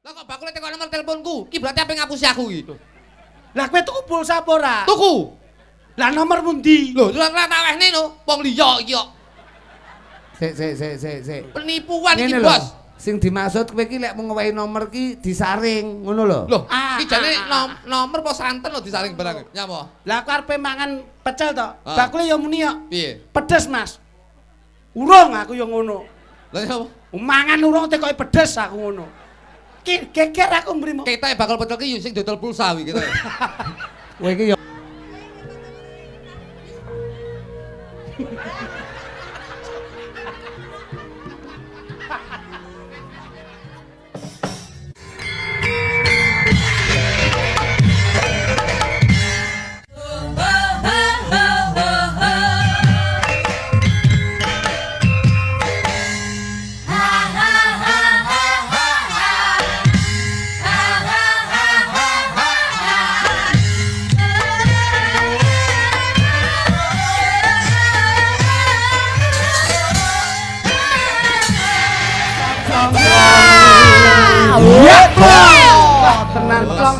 Lah kok bakule teko nomor teleponku? Ki berarti ape ngapusi aku iki. Lah kowe tuku pulsa apa ora? Tuku. Lah nomor pundi? Lho, ora tak wehne no, wong liya iki kok. Sik. Penipuan iki, Bos. Sing dimaksud kowe iki lek mau ngewehi nomor ki disaring, ngono lho. Loh, iki jane nomor apa santen lho disaring barang. Nyapa? Lah aku arepe mangan pecel to. Bakule ya muni kok. Piye? Pedes, Mas. Urung aku ya ngono. Lah nyapa? Mangan urung tekoke pedes aku ngono. Ki geger aku mrimo. Ketae bakal pecel ki sing dodol pulsa kuwi ketae. Kowe iki ya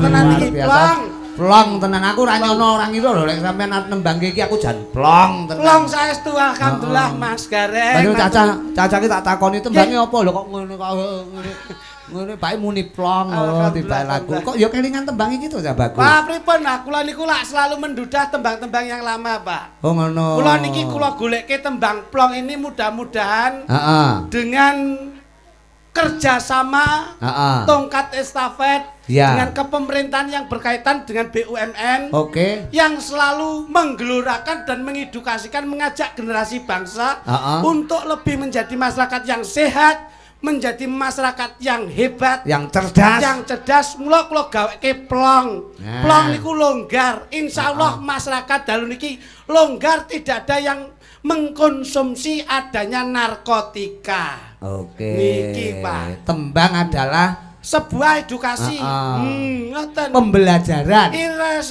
tenan iki plong. Plong tenan aku ora nyono orang itu lho lek sampean arep nembangke iki aku jan plong tenan. Plong saestu alhamdulillah Mas Gareng. Baru Caca ki tak takoni tembange apa lho kok ngono kok ngene. Ngono bae muni plong tiba lagu. Kok ya kelingan tembang iki to ya bagus. Pak pripun nah kula niku lak selalu mendudah tembang-tembang yang lama, Pak. Oh ngono. Kula niki kula golekke tembang plong ini mudah-mudahan dengan kerjasama tongkat estafet dengan kepemerintahan yang berkaitan dengan BUMN yang selalu menggelurakan dan mengedukasikan mengajak generasi bangsa untuk lebih menjadi masyarakat yang sehat, menjadi masyarakat yang hebat, yang cerdas. Mula kula gaweke plong. Plong niku longgar. Insyaallah masyarakat dalu niki longgar, tidak ada yang mengkonsumsi adanya narkotika. Niki Pak. Tembang adalah sebuah edukasi, pembelajaran. Iras.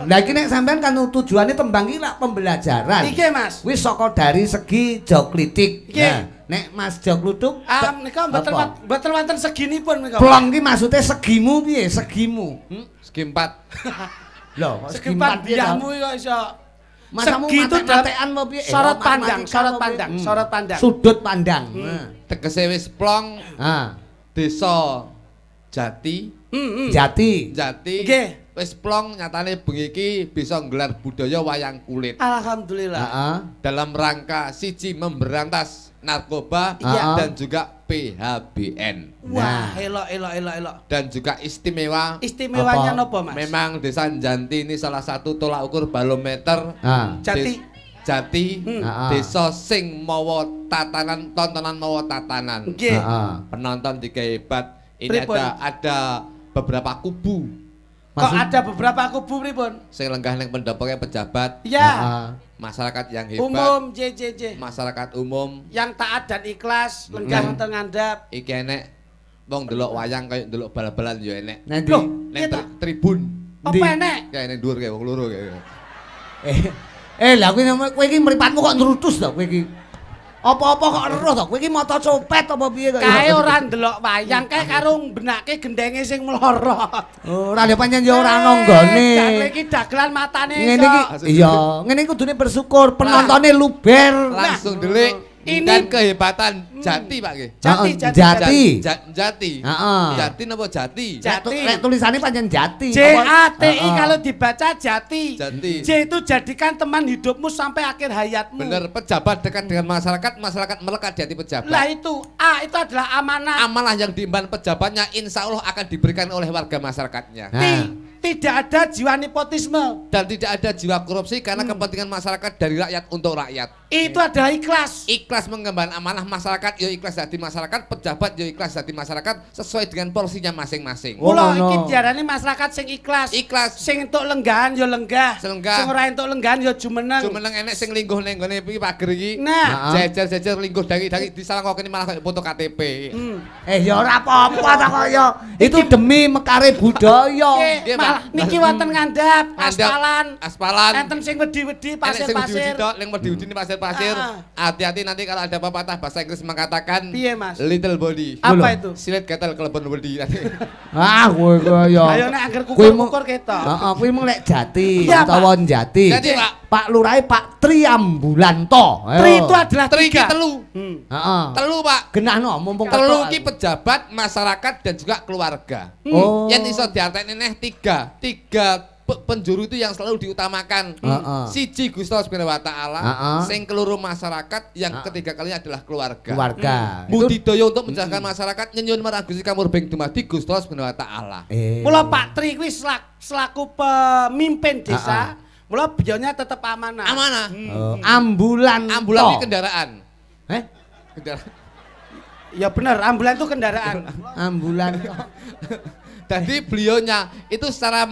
Lah iki nek sampean kan tujuane tembang iki lak pembelajaran. Iki Mas. Wis saka dari segi jogklitik. Nah, nek Mas Joglutuk, nika mboten wonten seginipun nika. Plong ki maksude segimu piye? Segimu. Segi 4. Lho, kok segi 4 biahmu kok iso. Masamu mate-matean apa piye? Sorot pandang. Sudut pandang. Tegese wis plong. Desa Jati. Jati. Nggih. Wis plong nyatane bengi iki bisa nggelar budaya wayang kulit. Alhamdulillah. Dalam rangka siji memberantas narkoba dan juga PHBN. Wah, elok. Dan juga istimewa. Istimewanya nopo, Mas? Memang Desa Janti ini salah satu tolak ukur balometer. Jati. Desa sing mawa tatanan, tontonan mawa tatanan. Penonton tiga hebat. Ini ada beberapa kubu. Kok ada beberapa kubu pripun? Sing lenggah ning pendopoknya pejabat. Iya. Masyarakat yang hebat. Umum JJJ. Masyarakat umum yang taat dan ikhlas, lenggah untuk ngandhap. Iki enek wong delok wayang kaya delok bal-balan ya enek. Loh, ning tribun. Apa enek? Kayak ning dhuwur kaya wong loro kaya. Lah kowe iki mripatmu kok nrutus to kowe iki. Apa-apa kok eruh to? Kowe iki mata copet apa piye kok? Kae ora ndelok wayang kae karo benake gendenge sing mlorot. Ora ya pancen ya ora ana nggone. Kowe iki dagelan matane iso. Ngene iki iya, ngene iki kudune bersyukur penontonnya luber. Langsung delik. Ini kehebatan Jati Pak nggih. Jati. Jati napa Jati? Lek tulisannya pancen Jati. JATI kalau dibaca Jati. J itu jadikan teman hidupmu sampai akhir hayatmu. Bener, pejabat dekat dengan masyarakat, masyarakat melekat di hati pejabat. Lah itu A itu adalah amanah. Amanah yang diemban pejabatnya insya Allah akan diberikan oleh warga masyarakatnya. Tidak ada jiwa nepotisme dan tidak ada jiwa korupsi karena kepentingan masyarakat dari rakyat untuk rakyat. Itu adalah ikhlas. Ikhlas mengemban amanah masyarakat, yo ikhlas dari masyarakat, pejabat yo ikhlas dari masyarakat sesuai dengan porsinya masing-masing. Mula iki diarani masyarakat sing ikhlas. Ikhlas. Sing entuk lenggahan yo lenggah. Sing ora entuk lenggahan yo jumeneng. Jumeneng enek sing lingguh ning gone iki pager iki. Nah, jejer lingguh dari disalahkene malah kayak foto KTP. Ya ora apa-apa ta kok ya. Itu demi mekare budaya. Niki wonten ngandhap, aspalan. Aspalan. Enten sing wedi-wedi pasir-pasir. Ning wedi-wedi pasir pasir. Hati-hati nanti kalau ada pepatah bahasa Inggris mengatakan little body. Apa itu? Silet gatel kelebon body nanti. Kowe ya. Ayo nek angger kukur-kukur ketok. Heeh, kuwi mung lek Jati utawa Jati. Jadi Pak Lurahe Pak Triambulanto. Tri itu adalah Tri ki telu. Heeh. Telu, Pak. Genahno mumpung telu ki pejabat, masyarakat dan juga keluarga. Yen iso diartekne neh 3 penjuru itu yang selalu diutamakan. Siji Gusti Allah Subhanahu wa taala, sing keloro masyarakat, yang ketiga kalinya adalah keluarga. Budidaya untuk menjaga masyarakat nyenyun marang Gusti Kamurbeng dumadi Gusti Allah Subhanahu wa taala. Mula Pak Tri kuwi selaku pemimpin desa, mula beliaunya tetap amanah. Amanah. Ambulan ini kendaraan. Kendaraan. Ya benar, ambulan itu kendaraan. Ambulan. Jadi beliaunya itu secara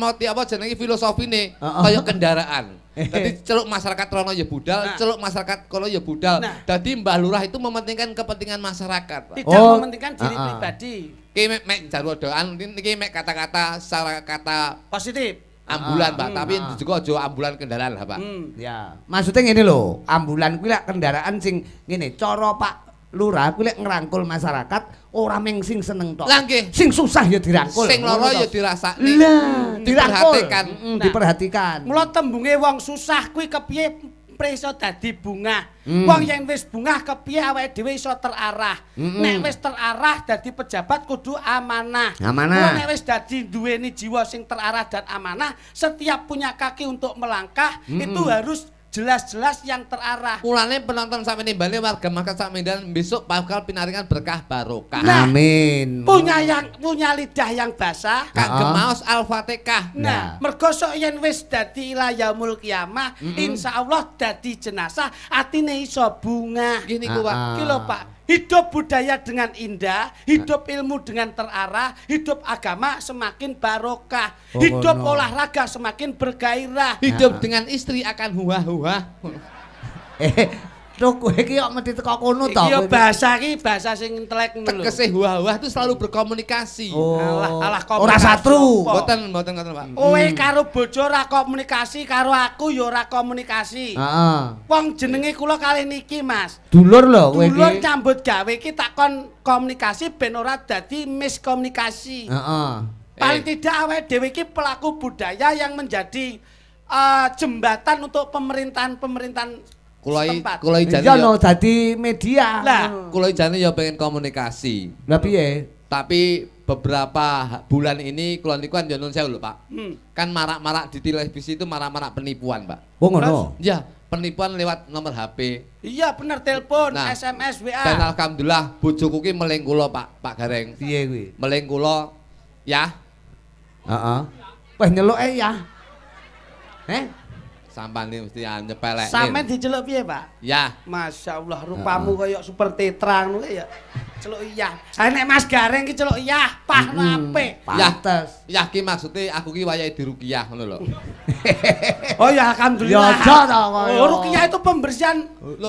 jenenge filosofi nih kaya kendaraan. Jadi celuk masyarakat rono ya budal, celuk masyarakat kono ya budal. Jadi Mbah Lurah itu mementingkan kepentingan masyarakat. Tidak mementingkan diri pribadi. Ki mek jaru doan niki mek kata-kata secara kata positif. Ambulan, Pak, tapi juga aja ambulan kendaraan lah, Pak. Ya, maksudnya ngene lho, ambulan kuwi lek kendaraan sing ngene, cara Pak Lurah kuwi lek ngrangkul masyarakat ora meng sing seneng tok. Sing susah ya dirangkul. Sing lara ya dirasakne. Diperhatikan, diperhatikan. Mula tembunge wong susah kuwi kepiye iso dadi bungah. Wong yen wis bungah kepiye awake dhewe iso terarah. Nek wis terarah dadi pejabat kudu amanah. Amanah. Nek wis dadi duweni jiwa sing terarah dan amanah, setiap punya kaki untuk melangkah itu harus jelas-jelas yang terarah. Mulane penonton sampe nimbali warga masyarakat sak Medan besok bakal pinaringan berkah barokah. Amin. Punya lidah yang basah, kangge maos Al-Fatihah. Nah, mergo sok yen wis dadi ila yaumul kiamah, insyaallah dadi jenazah, atine iso bunga. Gini ku, Pak. Ki lho, Pak. Hidup budaya dengan indah, hidup ilmu dengan terarah, hidup agama semakin barokah, hidup olahraga semakin bergairah, hidup dengan istri akan huah-huah. Lho kowe iki kok mesti teko kono to. Iya bahasa iki bahasa sing intelek ngono lho. Tegese huah-huah itu selalu berkomunikasi. Alah ora satru. Mboten ngoten, Pak. Kowe karo bojo ora komunikasi, karo aku ya ora komunikasi. Heeh. Wong jenenge kula kalih niki, Mas. Dulur lho kowe iki. Dulur nyambut gawe iki tak kon komunikasi ben ora dadi miskomunikasi. Heeh. Paling tidak awake dhewe iki pelaku budaya yang menjadi jembatan untuk pemerintahan Kulai jane ya dadi media. Lah, kulai jane ya pengen komunikasi. Lah piye? Tapi beberapa bulan ini kula niku kan nyuwun sewu lho, Pak. Kan marak-marak di televisi itu marak-marak penipuan, Pak. Oh ngono. Iya, penipuan lewat nomor HP. Iya bener, telepon, SMS, WA. Dan alhamdulillah bojoku ki meling kula, Pak Gareng. Piye kuwi? Meling kula ya. Heeh. Wes nyeluke ya. Sampane mesti nyepelek. Sampe diceluk piye, Pak? Ya. Masya Allah, rupamu kaya super tetra ngono ya. Celuk iya. Ha nek Mas Gareng ki celuk iya, pah apik. Pantes. Ya ki maksude aku ki wayahe diruqyah ngono lho. Oh ya alhamdulillah. Ya aja ta kaya. Ruqyah itu pembersihan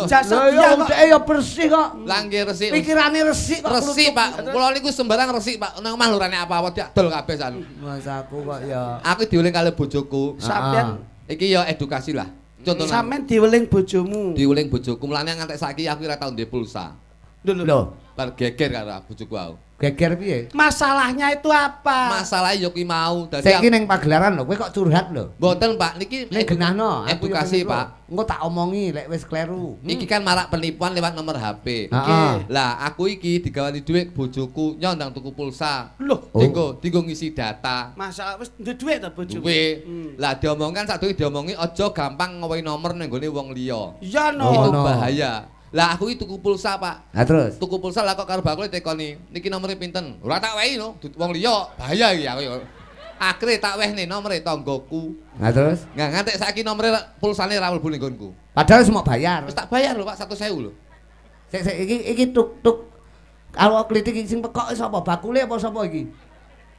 jasa ya kok. Ya bersih kok. Lah nggih resik. Pikirane resik kok. Resik, Pak. Kula niku sembarang resik, Pak. Nang omah lurane apa-apa diadol kabeh san. Mas aku kok ya. Aku diuling kali bojoku. Sampeyan iki ya edukasi lah. Contoh sampean diweling bojomu. Diweling bojoku. Mulane ngantek saiki aku ora tau ndek pulsa. Lho, bar geger karo bojoku aku. Geger piye? Masalahnya itu apa? Masalahnya yo ki mau. Dadi saiki ning pagelaran lho, kowe kok curhat lho. Mboten, Pak. Niki nek genahno edukasi, Pak. Engko tak omongi lek wis kleru. Iki kan marak penipuan lewat nomor HP. Lah, aku iki digawani dhuwit bojoku nyondang tuku pulsa. Loh, dienggo ngisi data. Masalah wis duwe dhuwit ta bojoku? Duwe. Lah diomongkan sadurunge diomongi aja gampang ngowahi nomor ning gone wong liya. Iya no. Itu bahaya. Lah aku iki tuku pulsa, Pak. Lah terus? Tuku pulsa lah kok karo bakule tekoni. Niki nomere pinten? Ora tak wehi no, wong liya. Bahaya iki aku ya. Akhire tak wehne nomere tanggoku. Lah terus? Nggak ngantek saiki nomere pulsane ra mlebu ning nggonku. Padahal semua bayar. Wis tak bayar lho, Pak, 100.000 lho. Sik iki tuk. Kalau klitik sing pekok sapa? Bakule apa sapa iki?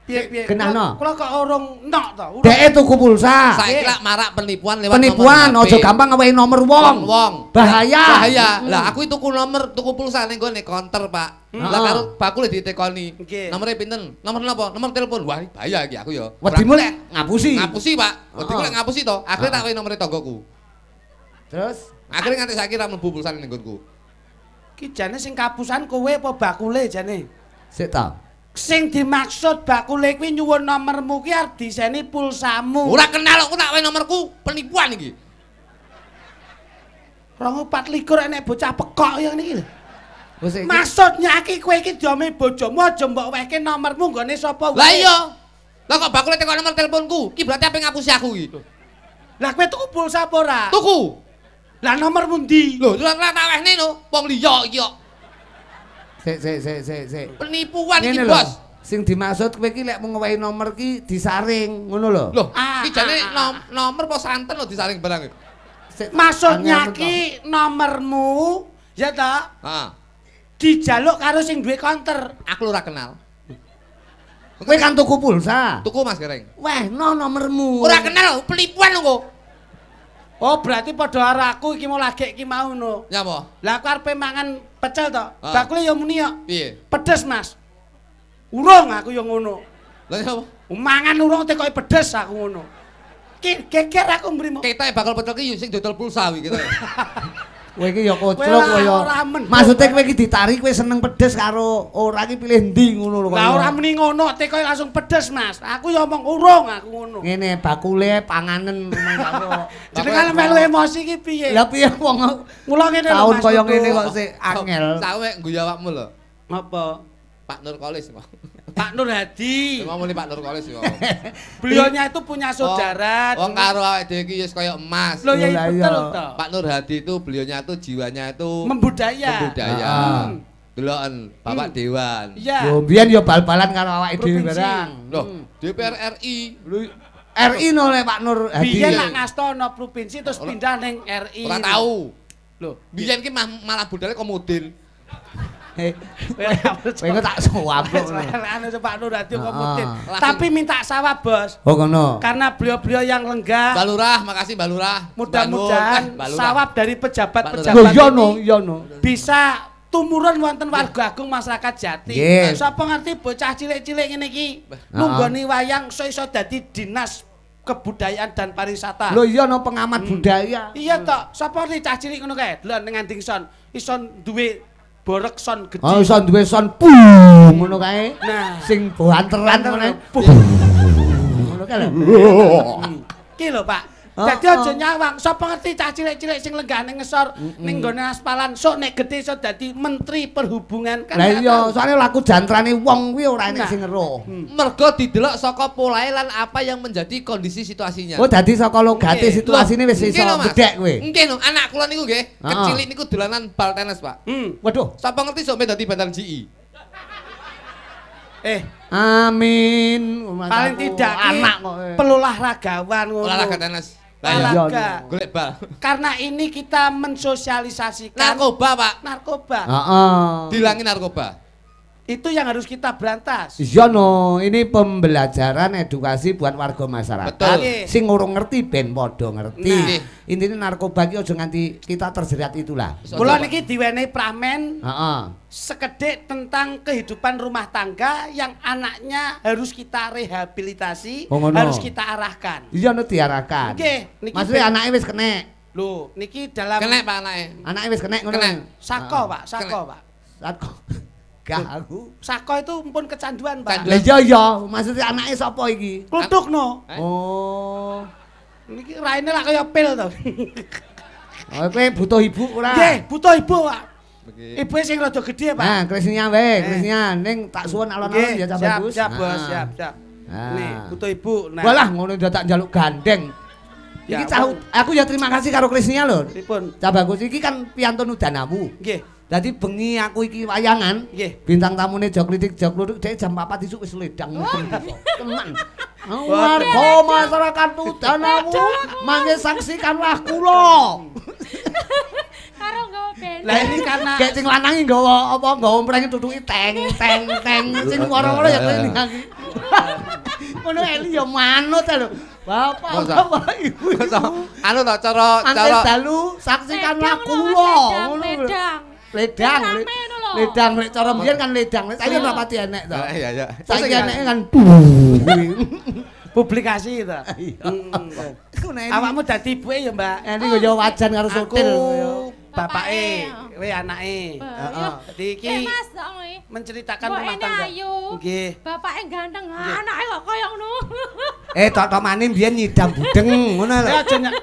Piye? Genahno. Kula kok urung nok to. Deke tuku pulsa. Saiki lak marak penipuan lewat penipuan aja gampang ngawehi nomor wong. Bahaya. Lah aku tuku pulsa ning gone counter, Pak. Lah karo bakule ditekoni. Nomere pinten? Nomor napa? Nomor telepon. Wah, bahaya iki aku ya. Wedimu lek ngapusi. Ngapusi, Pak. Wedimu lek ngapusi to. Akhire tak wehi nomere tanggoku. Terus Akhire nganti saiki ra mlebu pulsane ning nggonku. Ki jane sing kapusan kowe apa bakule jane? Sik ta. Sing dimaksud bakule kuwi nyuwun nomormu ki arep diseni pulsamu. Ora kenal kok tak wae nomorku, penipuan iki. 224 enek bocah pekok ya niki lho. Maksudnya iki kowe iki diome bojomu aja mbok wehke nomormu nggone sapa wae. Lah iya. Lah kok bakule teko nomor teleponku? Ki berarti ape ngapusi aku iki. Lah kowe tuku pulsa apa ora? Tuku. Lah nomormu ndi? Lho, ora tak wehne lho, wong liya iki kok. Sik. Penipuan iki, Bos. Sing dimaksud kowe iki lek mung ngewehi nomor ki disaring, ngono lho. Loh, iki jane nomor apa santen lho disaring barang. Maksudnya ki nomormu ya ta? Heeh. Dijaluk karo sing duwe konter. Aku ora kenal. Kowe kan tuku pulsa. Tuku Mas Gereng. Weh, no nomormu. Ora kenal, penipuan lho. Oh, berarti padha karo aku iki mau lagi iki mau no. Ya apa? Lah aku arepe mangan pecel to. Bakule ya muni kok. Piye? Pedes, Mas. Urung aku ya ngono. Lah ya apa? Mangan urung tekoke pedes aku ngono. Ki geger aku mrimo. Ketoke bakal pecel ki sing dodol pulsa iki gitu. Kowe iki ya koclok kaya. Maksude kowe iki ditari kowe seneng pedes karo ora iki pilih ndi ngono lho kok. Lah ora muni ngono, tekoke langsung pedes, Mas. Aku ya omong urung aku ngono. Ngene bakule panganen karo. Jenengan melu emosi iki piye? Lah piye wong mula ngene lho Mas. Tahun Mas. kaya ngene kok sik angel. Sawe ngguyu awakmu lho. Apa? Pak Nur Kolis. Pak Nur Hadi. Ngomongin Pak Nur Kolis yo. Beliaunya itu punya saudara. Wong karo awake dhewe iki wis kaya emas. Loh ya betul toh. Pak Nur Hadi itu beliaunya itu jiwanya itu membudaya. Deloken Bapak Dewan. Iya. Yo mbiyen yo bal-balan karo awake dhewe barang. Loh, DPR RI. RI no le Pak Nur Hadi. Biyen lak ngasto ono provinsi terus pindah ning RI. Ora tahu. Loh, biyen ki malah budale komodin. Kowe tak suwapuk. Anu Pak Nur Hadi komodin. Tapi minta sawah, Bos. Oh ngono. Karena beliau-beliau yang lenggah. Mbak Lurah, makasih Mbak Lurah. Mudah-mudahan sawab dari pejabat-pejabat ini bisa tumurun wonten warga agung masyarakat Jati. Sapa ngerti bocah cilik-cilik ngene iki nunggoni wayang iso dadi dinas kebudayaan dan pariwisata. Lho iya no pengamat budaya. Iya tok, sapa ngerti cah cilik ngono kae? Delok ning nganding son, iso duwe borek son gedhe. Oh iso duwe son ngono kae. Nah, sing boanteran ngene. Ngono kae lho. Ki lho, Pak. Dadi aja nyawang, sapa ngerti cah cilik-cilik sing lenggah ning ngesor ning nggone aspalan sok nek gedhe iso dadi menteri perhubungan kan. Lah iya, soalé laku jantrane wong kuwi ora enek sing ngeruh. Mergo didelok saka polahe lan apa yang menjadi kondisi situasinya. Oh, dadi saka logate situasine wis iso gedhek kowe. Nggih lho, anak kula niku nggih, kecilik niku dolanan bal tenis, Pak. Waduh, sapa ngerti sok dadi bintang GI. Amin. Paling tidak anak kok. Pelolahragawan ngono. Olahraga tenis. Olahraga. Golek bal. Karena ini kita mensosialisasikan narkoba, Pak. Narkoba. Dilangi narkoba. Itu yang harus kita berantas. Iya no, ini pembelajaran edukasi buat warga masyarakat. Betul. Sing ngurung ngerti ben padha ngerti. Nah. Intinya narkoba ki aja nganti kita terjerat itulah. Kula niki diwenehi pramen. Sekedhik tentang kehidupan rumah tangga yang anaknya harus kita rehabilitasi, harus kita arahkan. Iya no diarahkan. Nggih, niki maksudnya anaknya wis kenek. Lho, niki dalam kenek Pak anake. Anake wis kenek ngono. Sako, Pak, sako, Pak. Sako. Gak aku. Sako itu pun kecanduan, Pak. Lah iya, maksudnya anake sapa iki? Kluthukno. Oh. Niki raine lak kaya pil to. Oh, kowe butuh ibu ora? Nggih, butuh ibu, Pak. Ibu sing rada gedhe, Pak. Nah, Krisnya wae, Krisnya ning tak suwun alon-alon ya Cak Bagus. Siap, Bos, siap. Nih, butuh ibu. Nah. Walah ngono ndak tak njaluk gandeng. Iki aku ya terima kasih karo Krisnya lho. Pripun? Cak Bagus iki kan piyantun udanamu. Nggih. Dadi bengi aku iki wayangan, bintang tamune Joklitik Jokluduk dhek jam 4 isuk wis ledang tenan. Warga masyarakat udanamu mangke saksikanlah kula. Karo nggawa band. Lah ini karena gek sing lanangi nggawa apa nggawa mreng tutuki teng sing woro-woro ya kene iki. Ngono eli ya manut lho. Bapak ibu. Anu to cara dalu saksikanlah kula ngono lho. Ledang lek cara mbiyen kan ledang. Saiki ora pati enek to. Iya. Saiki eneke kan publikasi to. Awakmu dadi ibuke ya, Mbak. Ini yo wajan karo Sutil. Bapake, kowe anake. Heeh. Dadi iki menceritakan rumah tangga. Nggih. Bapake ganteng, anake kok koyo ngono. Tok-tokane mbiyen nyidam budeng ngono lho.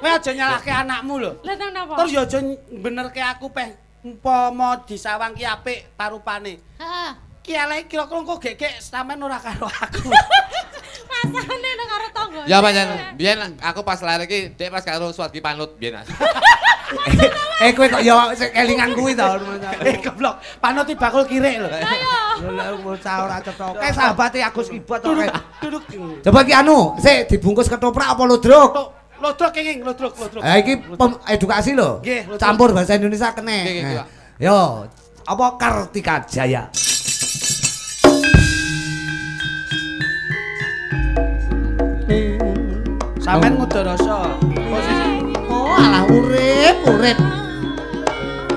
Kowe aja nyalahke anakmu lho. Lah napa? Terus yo aja benerke aku peh umpama disawang ki apik parupane. Heeh. Ki elek kira-kira kok gegek sampean ora karo aku. Masane nang karo tangga. Ya pancen, biyen aku pas lahir iki dek pas karo Suwargi Panut biyen. Kowe kok ya kelingan kuwi to. Goblok, Panut iki bakul kirek lho. Lha bocah ora cethoke sahabate Agus Kibot to. Duduk. Coba ki anu, sik dibungkus ketoprak apa ludruk? Ludruk kenging, ludruk. Ha iki edukasi lho. Campur bahasa Indonesia kene. Yo, apa Kartika Jaya? Sampeyan ngudoroso. Oh, alah urip.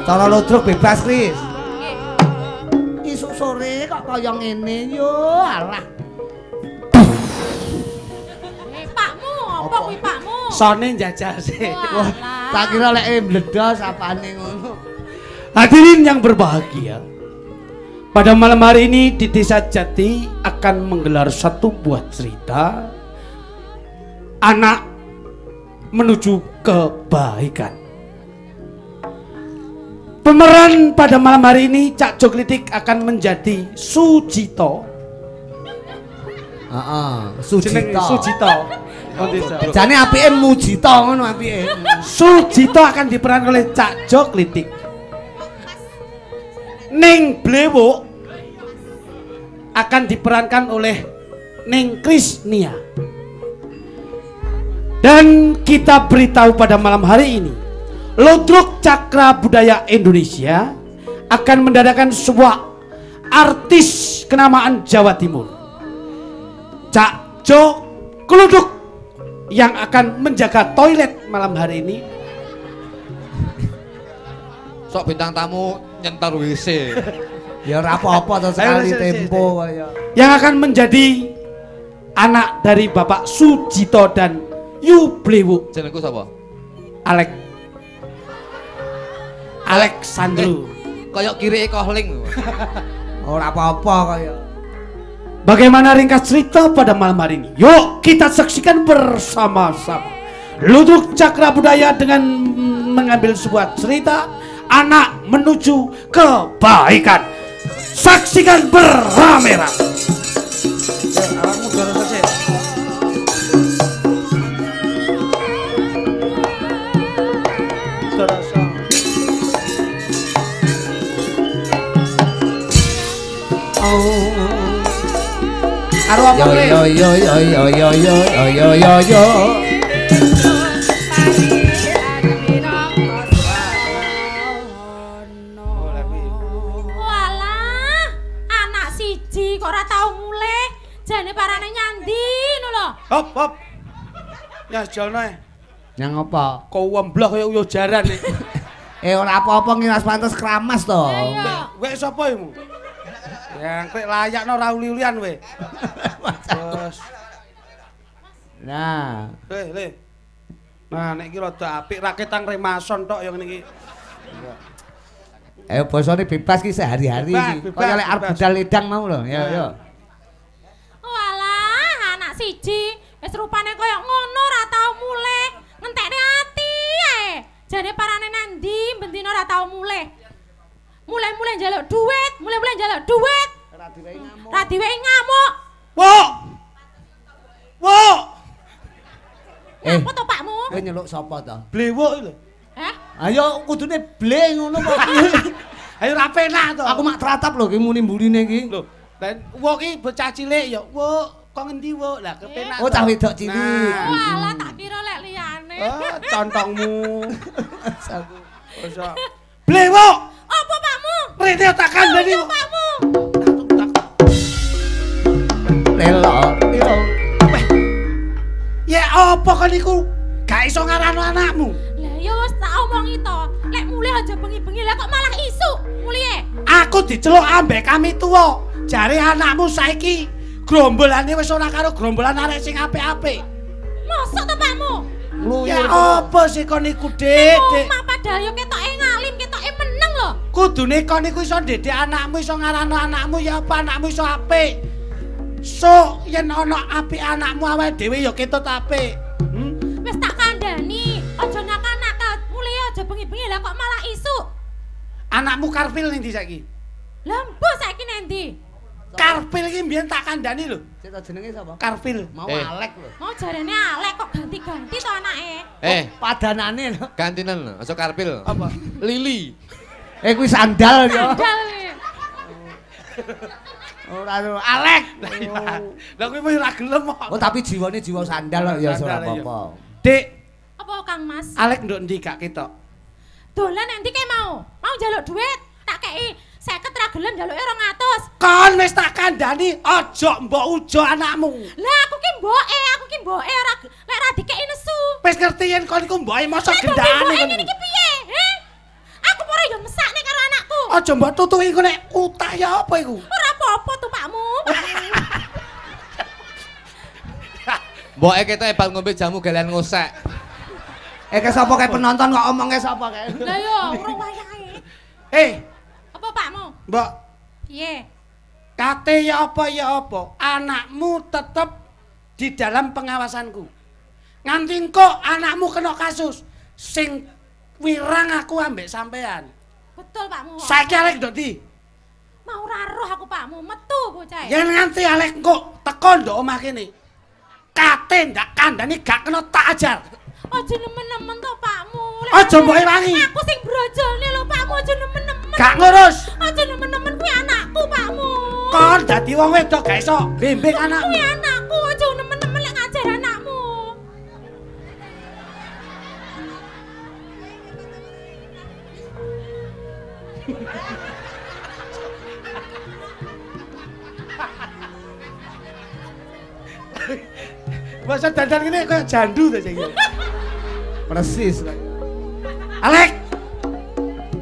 Cara ludruk bebas, Kris. Isuk sore kok kaya ngene yo, alah. Pakmu, apa kuwi pakmu? Sone njajal sih. Wah, tak kira lek mbledos apane ngono. Hadirin yang berbahagia. Pada malam hari ini di Desa Jati akan menggelar satu buah cerita anak menuju kebaikan. Pemeran pada malam hari ini Cak Joklitik akan menjadi Sujito. Sujito. Jane apike Mujito ngono apike. Sujito akan diperankan oleh Cak Joklitik. Ning Blewuk akan diperankan oleh Ning Krisnia. Dan kita beritahu pada malam hari ini, Ludruk Cakra Budaya Indonesia akan mendadarkan sebuah artis kenamaan Jawa Timur, Cak Jo Kluduk, yang akan menjaga toilet malam hari ini. Sok bintang tamu nyentar WC. Ya ora apa-apa to sekali tempo kaya. Yang akan menjadi anak dari Bapak Sujito dan Yu Blewuk. Jenengku sapa? Alexandru. Kayak kiri kohling. Ora apa-apa kaya. Bagaimana ringkas cerita pada malam hari ini? Yuk kita saksikan bersama-sama. Ludruk Cakra Budaya dengan mengambil sebuah cerita anak menuju kebaikan. Saksikan beramai-ramai. Yo. Hop. Nyas jalno e. Nyang apa? Kau wemblah kaya uyo jaran e. Ora apa-apa ngiras pantes keramas to. Wek sapa imu? Yang krek layakno ra uli-ulian we. Terus. Nah. Le. Nah, nek iki rada apik raketang remason tok ya ngene iki. Ayo bosone bebas ki sehari-hari iki. Kaya lek arep budal ledang mau lho. Ya. Walah, anak siji wis rupane koyo ngono ora tau mulih. Ngentekne ati ae. Jane parane nandi bendina ora tau mulih. Mulai-mulai njaluk duit, Ra diwehi ngamuk. Wok. Apa to Pakmu? Kowe nyeluk sapa to? Blewuk lho. Ayo kudune ble ngono kok. Ayo ra penak to. Aku mak tratap lho ki muni mbuline ki. Lho, lan wok ki bocah cilik ya. Wok, kok ngendi wok? Lah kepenak. Oh, cah wedok cilik. Walah, tak kira lek liyane. Oh, contongmu. Masa. Blewuk. Apa Pakmu? Rene tak kandhani wok. Pakmu. Lelo. Ya apa kan iku? Gak iso ngarano anakmu. Lah ya wis tak omongi to. Lek mulih aja bengi-bengi lah kok malah isuk. Mulih. Aku diceluk ambek kami tuwa. Jare anakmu saiki Grombolane wis ora karo grombolan arek sing apik-apik. Mosok to Pakmu? Ya apa sih kon niku, Dik? Omah padahal yo ketoke ngalim, ketoke meneng lho. Kudune kon niku iso ndhedhek anakmu, iso ngarano anakmu ya apa anakmu iso apik. So yen ana apik anakmu awake dhewe ya ketut apik. Wis tak kandhani, aja nakal-nakal, mulih aja bengi-bengi lah kok malah isuk. Anakmu Karpil ning ndi saiki? Lah mbuh saiki nendi? Karpil iki mbiyen tak kandhani lho. Cita jenenge sapa? Karpil. Mau Alek lho. Mau jarene Alek kok ganti-ganti to anake. Padanane lho. Gantinan, aja Karpil. Apa? Lili. Kuwi sandal yo. Sandal. Ora Alek. Lah kuwi ora gelem kok. Oh tapi jiwane jiwa sandal ya ora apa-apa. Dik. Apa Kang Mas? Alek nduk ndi gak ketok? Dolan endi ke mau? Mau njaluk duit, tak kei 50 ra gelem njaluke 200. Kon wis tak kandhani aja mbok ujo anakmu. Lah aku ki mboke ora lek ra dikeki nesu. Wis ngerti yen kon iku mboke mosok gendane kon. Iki piye? Aku ora yo mesakne karo anakku. Aja mbok tutuki iku nek utah ya apa iku? Ora apa-apa tuh Pakmu. Mboke ketok bal ngombe jamu galian ngosek. Ke sapa kae penonton kok omongke sapa kae? Lah yo urung wayahe. Apa Pakmu? Mbok. Piye? Kate ya apa, anakmu tetep di dalam pengawasanku. Nganti kok anakmu kena kasus sing wirang aku ambek sampean. Betul Pakmu. Saiki Alek ndok ndi? Mau ora roh aku Pakmu, metu bocah. Yen nganti Alek kok teko ndok omah kene. Kate ndak kandhani gak kena tak ajar. Aja nemen-nemen to Pakmu. Aja mbok ewangi. Aku sing brojolne lho Pakmu, aja nemen-nemen. Gak ngurus. Aja nemen-nemen kuwi anakku Pakmu. Kon dadi wong wedok gak iso bimbing anakmu. Kuwi anakku, aja nemen-nemen lek ngajar anakmu. Masa dandan ngene koyo jandu to saiki. Persis. Alek.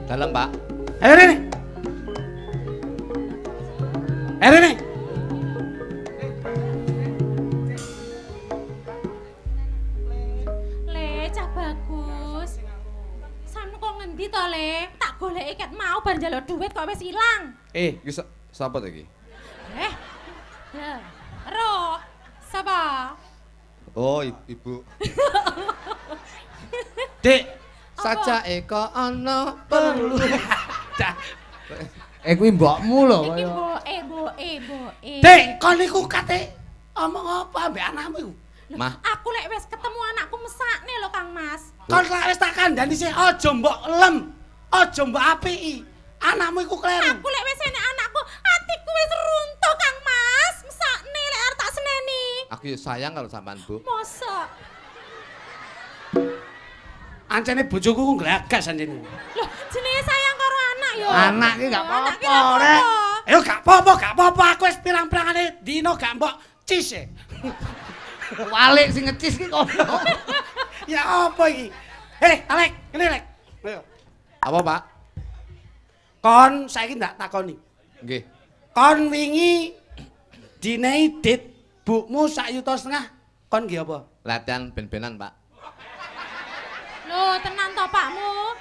Dalam, Pak. Ayo rene. Rene. Le, cah bagus. Sampe kok ngendi to, Le? Tak goleki ket mau bar njaluk duit kok wis ilang. Iki sapa to iki? Lah, roh. Sapa? Oh, ibu. Dik, saja eko ana perlu. Kuwi mbokmu lho Iki kaya. mboke. Dik, kon niku kate omong apa ambek anakmu iku? Mah, Aku lek wis ketemu anakku mesakne lho Kang Mas. Kon lek wis tak kandhani sih aja mbok lem, aja mbok apiki. Anakmu iku kleru. Aku lek wis enek anakku, atiku wis runtuh Kang Mas. Mesakne lek arep tak seneni. aku ya sayang kalau sampean, Bu. Mosok. Ancene bojoku ku glagas anjene. Loh, jenenge sayang karo anak yo. Anak iki gak apa-apa, Rek. Ayo gak apa-apa, aku wis pirang-pirangane dino gak mbok cis e. Walik sing ngecis ki kok. Ya apa iki? Alek, ngene Lek. Ayo. Apa, Pak? Kon saiki ndak takoni. Nggih. Kon wingi dinehi dit bukmu 1,5 juta. Kon nggih apa? Latihan ben-benan, Pak. Loh, tenan to Pakmu?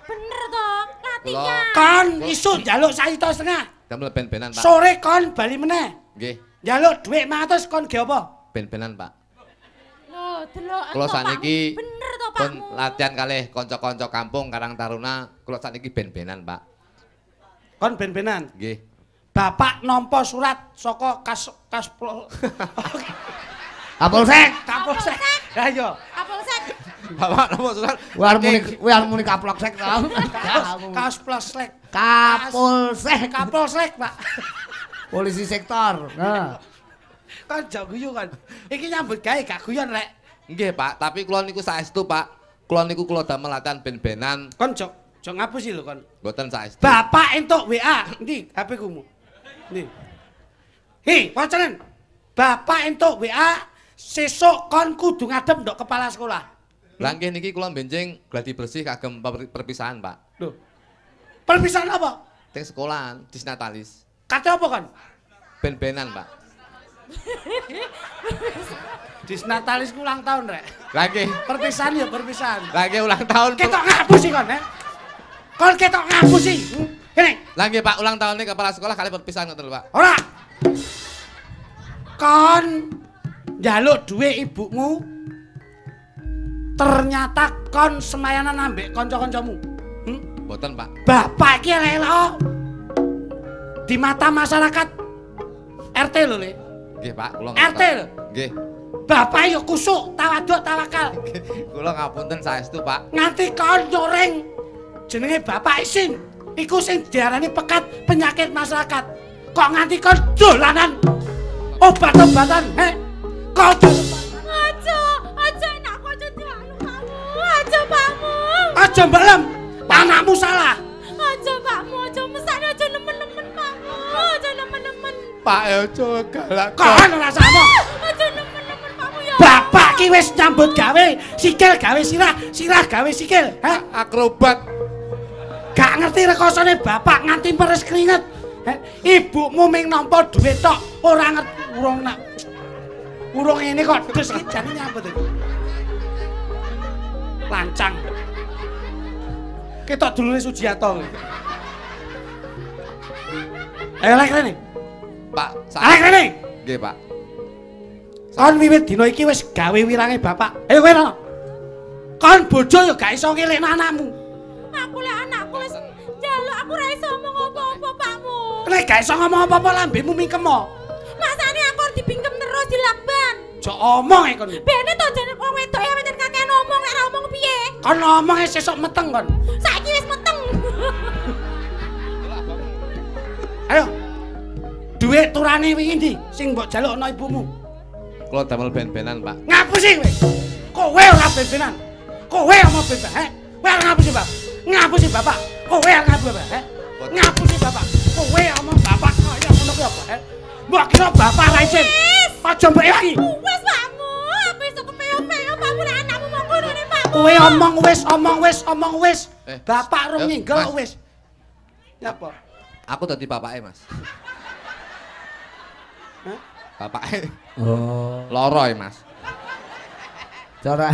Bener to, latihan. Kon isu njaluk 1,5 juta. Damel ben-benan, Pak. Sore kon bali meneh. Nggih. Njaluk dhuwit 500 kon nggih apa? Ben-benan, Pak. Loh, delok Kula saniki bener to pun Pakmu. latihan kalih kanca-kanca kampung Karang Taruna, kula saniki ben-benan, Pak. Kon ben-benan. Nggih. Bapak nampa surat saka Kapolsek. Kapolsek. Lah iya. Kapolsek. Bapak nomor surat. Kuwi arep kapolsek to. Kapolsek. Kapolsek, Pak. Polisi sektor. Nah. Kan jauh guyu kan. Iki nyambut gawe gak guyon rek. Nggih, Pak, tapi kula niku saestu, Pak. Kula niku kula damel latihan ben-benan. Kon jok ngapusi lho kon. Mboten saestu. Bapak entuk WA. Endi HP kumu? Nih. Wacanen. Bapak entuk WA, sesuk kon kudu ngadep ndok kepala sekolah. Lah nggih niki kula benjing gladi bersih kagem perpisahan, Pak. Lho. Perpisahan apa? Teng sekolahan, disnatalis. Kate apa kon? Ben-benan, Pak. Disnatalis ulang tahun rek. Lagi. Perpisahan ya perpisahan. Lagi ulang tahun. Ketok ngapusi kon Kon ketok ngapusi. Kene. Lagi Pak ulang tahun nih kepala sekolah kali perpisahan ngoten lho Pak. Ora. Kon njaluk duwe ibumu. Ternyata kon semayanan ambek kanca-kancamu. Mboten Pak. Bapak iki elek di mata masyarakat RT lho Le. Nggih Pak, kula RT lho. Nggih. Bapak yo kusuk, tawaduk, tawakal. Kula ngapunten saestu, Pak. Nganti kon nyoreng jenenge Bapak Isin. Iku sing diarani pekat penyakit masyarakat. Kok nganti kon dolanan obat-obatan, Kok Aja enakku aja dianu kamu. Aja Pakmu. Aja mbalem. Anakmu salah. Aja Pakmu, aja mesane aja nemen-nemen Pakmu. Aja nemen-nemen. Pak aja galak. Kon ora sama. Aja nemen-nemen Pakmu ya. Bapak ki wis nyambut gawe, sikil gawe sirah, sirah gawe sikil, Akrobat. Gak ngerti rekosane bapak nganti meres keringet. Ibumu ming nampa dhuwit tok, ora ngerti urung ini kok dus iki jane nyambut iki. Lancang. Ketok dulure Sujiyato. Ayo lek rene. Pak, lek rene. Nggih, Pak. Kon wiwit dina iki wis gawe wirange bapak. Ayo kowe rono. Kon bojo yo gak iso ngelekno anakmu. Aku lek anakku wis njaluk aku ora iso ngomong apa-apa Pakmu. Lek gak iso ngomong apa-apa lambemu mingkemo. Masane aku arep dibingkem terus dilakban. Jok omong kon. Bene to jane wong wedok e pancen kakek ngomong nek ora ngomong piye. Kon ngomong sesuk meteng kon. Saiki wis meteng. Ayo. Duit turane wingi ndi sing mbok jalukno ibumu? Kula damel ben-benan, Pak. Ngapusi kowe. Kowe ora ben-benan. Kowe omong ben-ben, Kowe ora ngapusi, Pak. Ngapusi bapak. Kowe ora ngapusi, Pak. Ngapusi bapak. Kowe omong bapak kaya ngono kuwi apa, Mbok kira bapak ra isin. Aja mbok lagi. Wis Pakmu, aku iso kepeo-peo Pakmu nek anakmu mau ngono ne Pakmu. Kowe omong wis. Bapak rung nyenggel wis. Ya apa? Aku dadi bapake, Mas. Hah? Bapake. Oh. Loro ya, Mas. Cara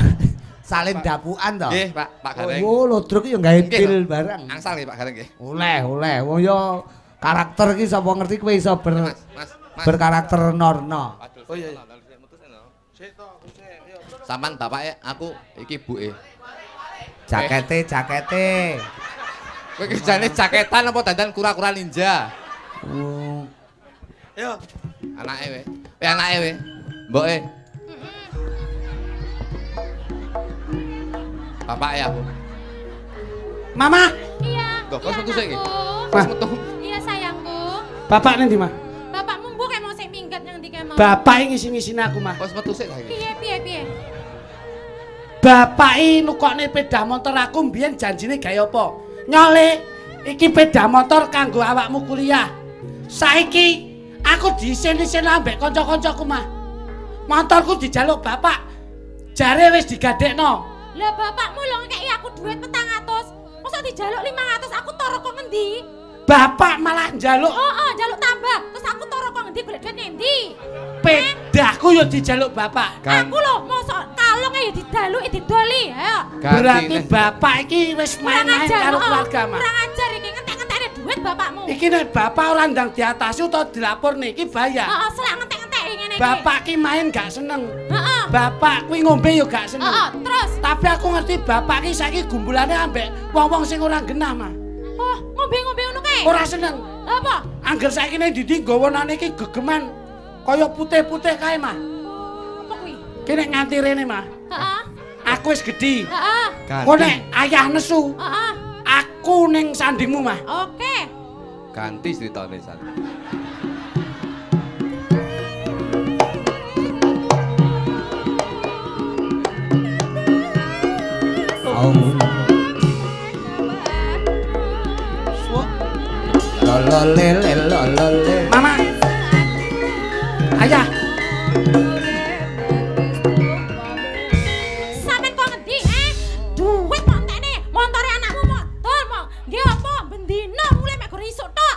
salin dapukan to. Nggih, Pak Gareng. Oh, lodruk yo gawe pil barang. Angsal nggih Pak Gareng nggih. Oleh. Wong yo karakter iki sapa ngerti kowe iso berkarakter Norno. Oh iya. Sik to, yo. Saman bapake, aku iki ibuke. Jakete. Kowe kerjane jaketan apa dandan kura-kura ninja? Oh. Yo. Anake we. Anake we. Mboke. Bapake aku. Mama. Iya. Kok metu sik iki? Mas metu. Iya sayangku. Bapak ning ndi, Mah? Bapakmu mbok kayak mau sing minggat nang ndi kae mau. Bapak ngisi-ngisine aku, Mah. Kok metu sik saiki? Piye? Bapak nukokne sepeda motor aku mbiyen janjine gawe apa? Nyole iki sepeda motor kanggo awakmu kuliah. Saiki aku diisin-isin ambek kanca-kancaku, Mah. Motorku dijaluk bapak. Jare wis digadekno. Lah bapakmu lho ngekeki aku duit 400. Mosok dijaluk 500 aku toro kok ngendi? Bapak malah njaluk. Jaluk tambah. Terus aku toro kok ngendi golek duit endi? Pedaku yo dijaluk bapak. Aku lho mosok kalung ya didaluki didoli. Ayo. Berarti bapak iki wis main-main karo keluarga, Mah. Kurang ajar iki ngentek-ngentekne duit bapakmu. Iki nek bapak ora ndang diatasi utawa dilaporne iki bahaya. Selak ngentek-ngentek ngene iki. Bapak ki main gak seneng. Bapak kuwi ngombe yo gak seneng. Terus. Tapi aku ngerti bapak ki saiki gumbulane ambek wong-wong sing ora genah, Mah. Oh, ngombe-ngombe ngono kae. Ora seneng. Apa? Angger saiki nek ndi nggawanane iki gegeman kaya putih-putih kae, Mah. Apa kuwi? Ki nek nganti rene, Mah. Heeh. Aku wis gedhi. Heeh. Kok nek ayah nesu. Heeh. Aku ning sandingmu, Mah. Oke. Ganti ceritane san. Lololele. Mama. Ayah. Sampeyan kok ngendi, duit montene, montore anakmu motor mong. Nggih apa bendina mulai mek gore isuk tok.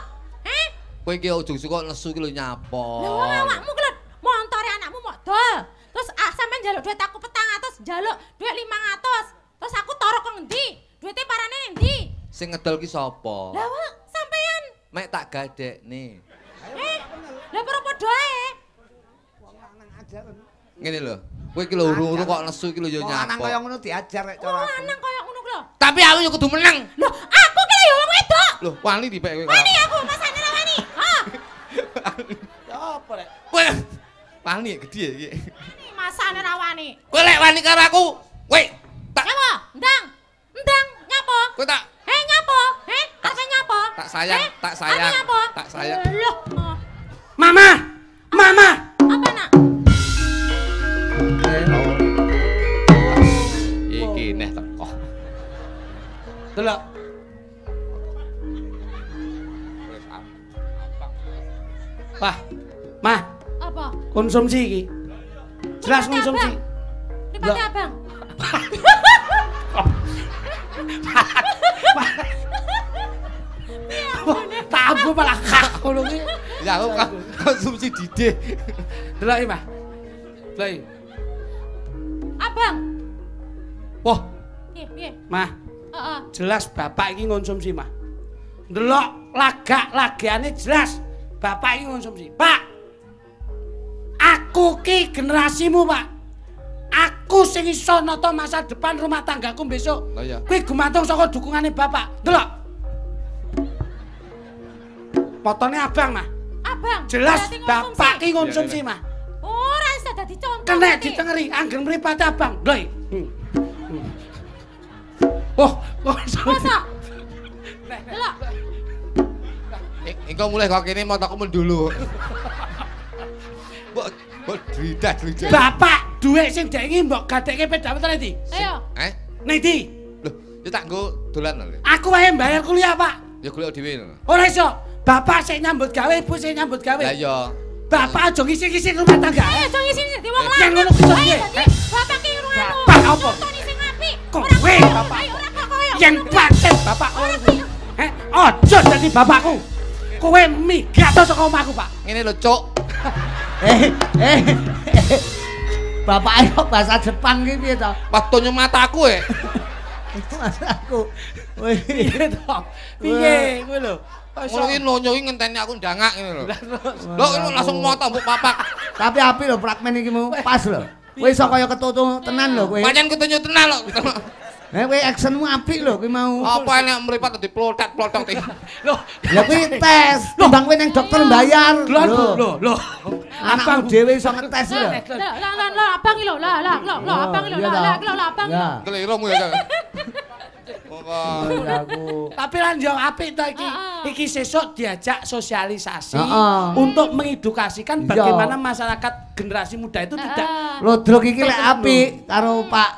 Kowe iki ujug-ujug kok nesu iki lho nyapa. Lah wong awakmu ki lho Sing ngedol ki sapa? Lah sampean. Mek tak gadekne. Lah para padha ae. Wong lanang ajar. Ngene lho. Kowe iki lho uru-uru kok nesu iki lho ya nyapa. Lanang kaya ngono diajar nek cara. Lanang kaya ngono lho. Tapi aku yo kudu menang. Lho, aku ki lho ya wong wedok. Lho, wani dipek kowe. Wani aku masane ra wani. Ha. Ya apa rek? Kowe wani gedhe iki. Masane ra wani. Kowe lek wani karo aku, kowe tak Nyapa? Ndang. Ndang nyapa? kowe tak Nyapa? Apa nyapa? tak sayang, tak sayang. Tak sayang. Loh. Mama. Mama. Apa nak? Iki neh teko. Delok. Wah. Mah, Apa? konsumsi iki. Jelas Lipati konsumsi. abang. Lipati abang. Tabu malah kak ngono ki. Ya aku konsumsi dide. Delok iki, Mah. Delok iki. Abang. Wah, Piye? Mah, Heeh. jelas bapak iki konsumsi, Mah. Delok lagak-lagane jelas bapak iki konsumsi. Pak. Aku ki generasimu, Pak. Aku sing iso nata masa depan rumah tanggaku besok. Lah iya. Kuwi gumantung saka dukungane bapak. Delok. Fotone abang, Mah. Abang. Jelas berarti bapak ki konsumsi. konsumsi, Mah. Ora iso dadi contoh. Kena berarti. ditengeri angger mripate abang. Lho. Oh, Masa? Delok. Engko mulai kok kene motoku mendulu. Mbok dridah. Bapak dhuwit sing dek iki mbok gadekke pedak tenan iki. Ayo. Ning ndi? Lho, ya tak nggo dolan lho. Aku wae bayar kuliah, Pak. Ya golek dhewe lho. Ora iso. Bapak sik nyambut gawe, ibu sik nyambut gawe. Lah iya. Bapak aja ngisi-ngisi rumah tangga. Ayo dong isine dadi wong Yang lanang. ngono bisa piye? Ayo, bapak ki ngono. Bapak apa? Toni sing apik. Kowe, Ora kaya. bapak. Ayo ora kaya. Yang pancet bapak. Ojo dadi bapakku. Kowe migrat saka omahku, Pak. Ngene lho, Cuk. Bapak ayo bahasa Jepang ki piye to? Patonyo mataku Masaku. Piye to? Piye kowe lho? Ngono ki nonyo ki ngenteni aku ndangak ngene lho. Lho ini langsung moto mbok papak. Tapi api lho fragmen iki mu pas lho. Kowe iso kaya ketutu tenan lho kowe. Pancen ketunyu tenan lho. Kowe actionmu apik lho kowe mau. Apa enek mripat dadi plotot iki. Loh, Ya kuwi tes. Timbang kowe ning dokter mbayar. Lho. Abang dhewe iso ngetes lho. Lah abang iki lho. Lah abang iki lho. Lah abang. Kelirumu ya. Aku. Tapi lan yo apik to iki. Iki sesuk diajak sosialisasi Heeh. untuk mengedukasikan bagaimana masyarakat generasi muda itu tidak Lodrok iki lek apik karo Pak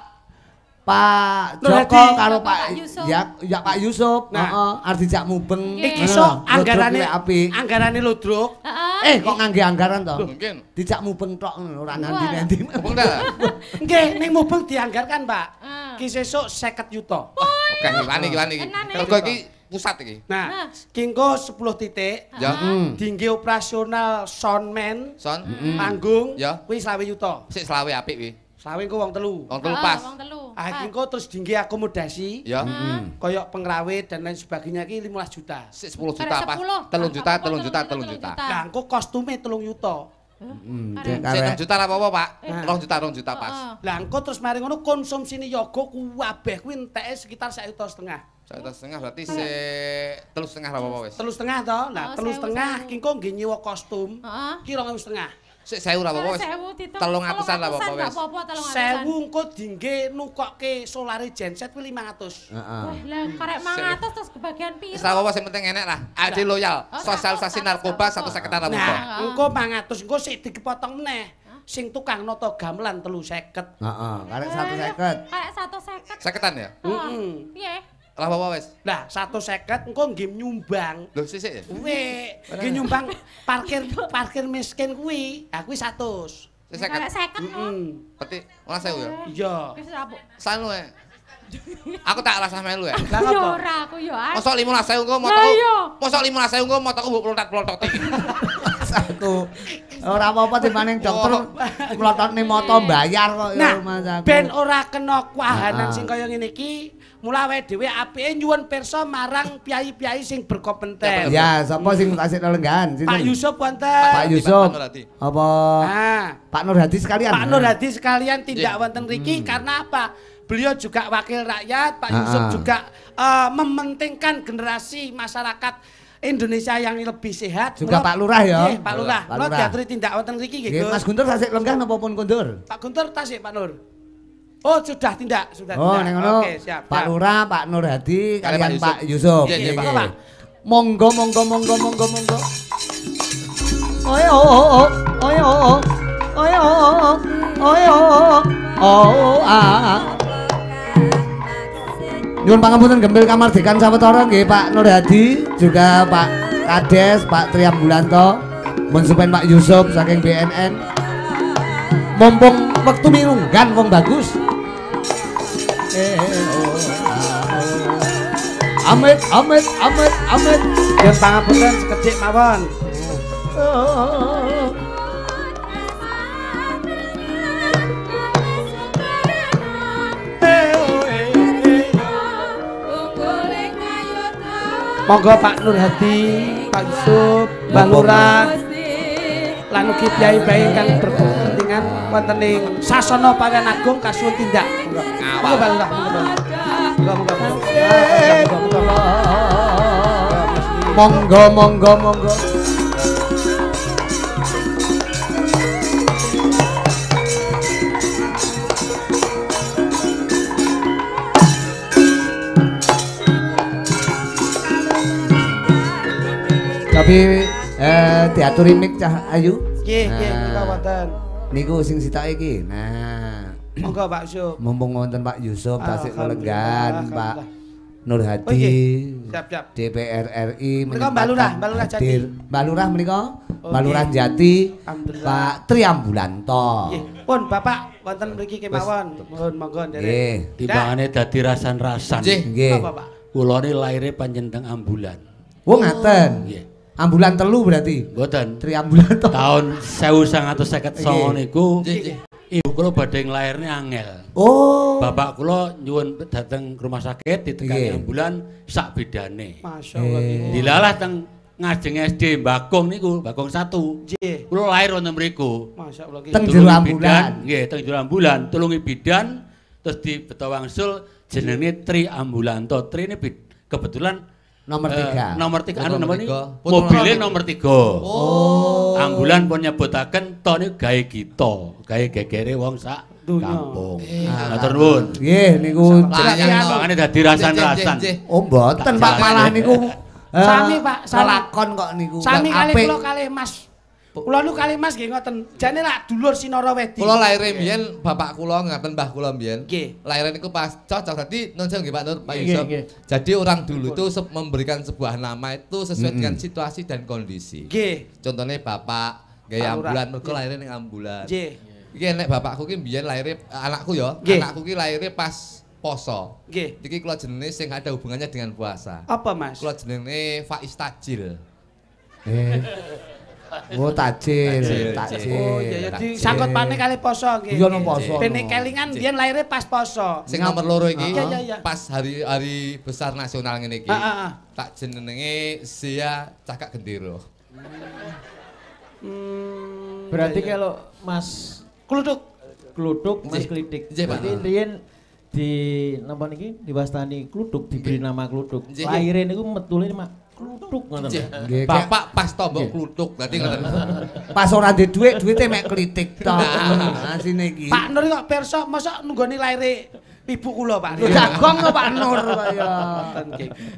Joko karo Pak Yusuf. ya Pak Yusuf. Nah. Heeh, arep dijak mubeng. iki sok anggarane apik. anggarane lodrok. Kok ngangge anggaran to? Mungkin. Dijak mubeng tok ngono ora nanti-nanti. Mubeng dah. Nggih, ning mubeng dianggarkan, Pak. Ki sesuk 50 juta. Oke, wani iki. Mergo iki pusat iki. Nah, kingko 10 titik. Ya. Dingge operasional soundman, Son. panggung, Ya. kuwi 20 juta. Sik selawe apik kuwi. 20 ku wong telu. Wong telu pas. Wong telu. Kingko terus dingge akomodasi. Ya. Koyok pengrawit dan lain sebagainya ki 15 juta. Sik 10 juta pas. 3 juta. Lah engko kostume 3 juta. Sik 6 juta ora apa-apa, Pak. 2 juta pas. Lah engko terus mari ngono konsumsine yoga kuwabeh kuwi enteke sekitar 1,5 juta. 1,5 juta berarti sik 3,5 ora apa-apa wis. 3,5 to. Lah 3,5 ki engko nggih nyewa kostum. Ki 2,5. Sik 1.000 ora apa-apa wis. 300-an ora apa-apa wis. 1.000 engko dingge nukokke solare genset kuwi 500. Heeh. Lah karek 500 terus kebagian piro? Wis ora apa-apa sing penting enek lah. Ade loyal. Sosialisasi narkoba 150 ora apa-apa. Nah, engko 500 engko sik dipotong meneh. Sing tukang nata gamelan 350. Heeh, karek 150. Karek 150. 50-an ya? Heeh. Piye? Ora apa-apa wis. Lah 150 engko nggih nyumbang. Lho sik ya. Kuwi nggih nyumbang parkir miskin kuwi. Ha kuwi 100. Sik Karek 50. 50 kok. Berarti ora 1.000 ya. Iya. Wis rabuk. Sanu ya. Aku tak rasa melu ya. Lah Yo apa? ora aku yo. Mosok 15.000 engko Lah motoku. iya. Mosok 15.000 engko motoku mbok plotot-plotot iki. Aku ora apa-apa timbang dokter mlototne moto bayar kok ya Nah, Mas aku. ben ora kena kuahanan sing kaya ngene iki, Mula awake dhewe apike nyuwun pirsa marang piyai-piyai sing berkompeten. Ya, sapa sing tasik lelenggahan? Pak Yusuf wonten. Pak Yusuf. Apa? Pak Nur Hadi sekalian. Pak Nur Hadi sekalian tindak wonten mriki karena apa? Beliau juga wakil rakyat, Pak Yusuf juga mementingkan generasi masyarakat Indonesia yang lebih sehat. Juga Pak Lurah ya. Nggih, Pak Lurah. Kula diaturi tindak wonten mriki nggih, Gus. Mas Guntur tasik lenggah napa pun Guntur? Pak Guntur tasik Pak Nur. Oh, sudah tindak, sudah tindak. Ning ngono. Oke, siap. Pak Lurah, Pak Nur Hadi, kalian Pak Yusuf. Nggih, Pak. Monggo. Oyo. Nyuwun pangapunten gembel kamardikan sawetara nggih Pak Nur Hadi, juga Pak Kades, Pak Triambulanto, mun supen Pak Yusuf saking BNN. Mumpung wektu mirunggan wong bagus. Amit. Nyuwun pangapunten sekecik mawon. Monggo Pak Nur Hadi, Pak Yusuf, Mbah Lurah, lan ugi piyai-piyai ingkang berkepentingan wonten ing sasana Pawan Agung kasuwun tindak. Monggo Mbah Lurah, monggo. Tapi diaturi mik cah Ayu. Nggih, monggo wonten. Niku sing sitake iki. Nah, monggo Pak Yusuf. Mumpung wonten Pak Yusuf tasik lelenggan, Pak Nur Hadi. Siap. DPR RI menika Mbak Lurah Jati. Mbak Lurah menika, Mbak Lurah Jati. Pak Triambulanto. Nggih. Pun Bapak wonten mriki kemawon. Mohon monggo nderek. Nggih. Timbangane dadi rasan-rasan. Nggih. Apa, Pak? Kula ni laire panjen teng ambulan. Oh ngaten. Nggih. Ambulan telu berarti? Mboten. Triambulanto. Tahun 1959 niku ibu kula badhe nglairne angel. Oh. Bapak kula nyuwun dateng rumah sakit ditekani ambulan sak bedane. Masyaallah. Dilalah teng ngajeng SD Bakung niku, Bakung 1. Nggih. Kula lair wonten mriku. Masyaallah. Teng jero ambulan. Nggih, teng jero ambulan, tulungi bidan terus dibeto wangsul jenenge Triambulanto. Tri ini kebetulan nomor 3. Nomor 3 anu nomor niku mobilnya nomor 3. Oh. Ambulan pun nyebutaken to niku gawe kita, gawe gegere wong sak kampung. Matur nuwun. Nggih niku timbangane dadi rasan-rasan. Oh mboten Pak, malah niku sami Pak, lakon kok niku. Sami kalih kula kalih Mas. Kula nu kalih Mas nggih ngoten. Jane lak dulur Sinara Wedi. Kula laire mbiyen bapak kula ngaten mbah kula mbiyen. Nggih. Laire niku pas cocok dadi non nggih Pak Nur, Pak Yusuf. Jadi orang dulu itu memberikan sebuah nama itu sesuai dengan situasi dan kondisi. Nggih. Contohnya bapak gaya ambulan, mergo laire ning ambulan. Nggih. Iki nek bapakku ki mbiyen laire anakku ya, anakku ki laire pas poso. Nggih. Iki kula jenenge sing ada hubungannya dengan puasa. Apa Mas? Kula jenenge Faiz Tajil. Oh tajil. Oh iya ya disangkut pane kali poso nggih. Iya nang poso. Bene kelingan biyen laire pas poso. Sing nomor loro iki Iya. pas hari besar nasional ngene iki. Tak jenenge Zia Cakak Gendero. Berarti kalau Mas Kluthuk Mas Klitik. Berarti riyen di napa niki diwastani Kluthuk diberi nama Kluthuk. Laire niku metule mak Kluthuk ngoten. Bapak pas tombok Kluthuk berarti ngoten. Pas ora ndek duwite mek klitik to. Asine iki. Pak Nur kok pirsa mosok nunggoni laire ibu kula Pak. Jagong kok Pak Nur kaya.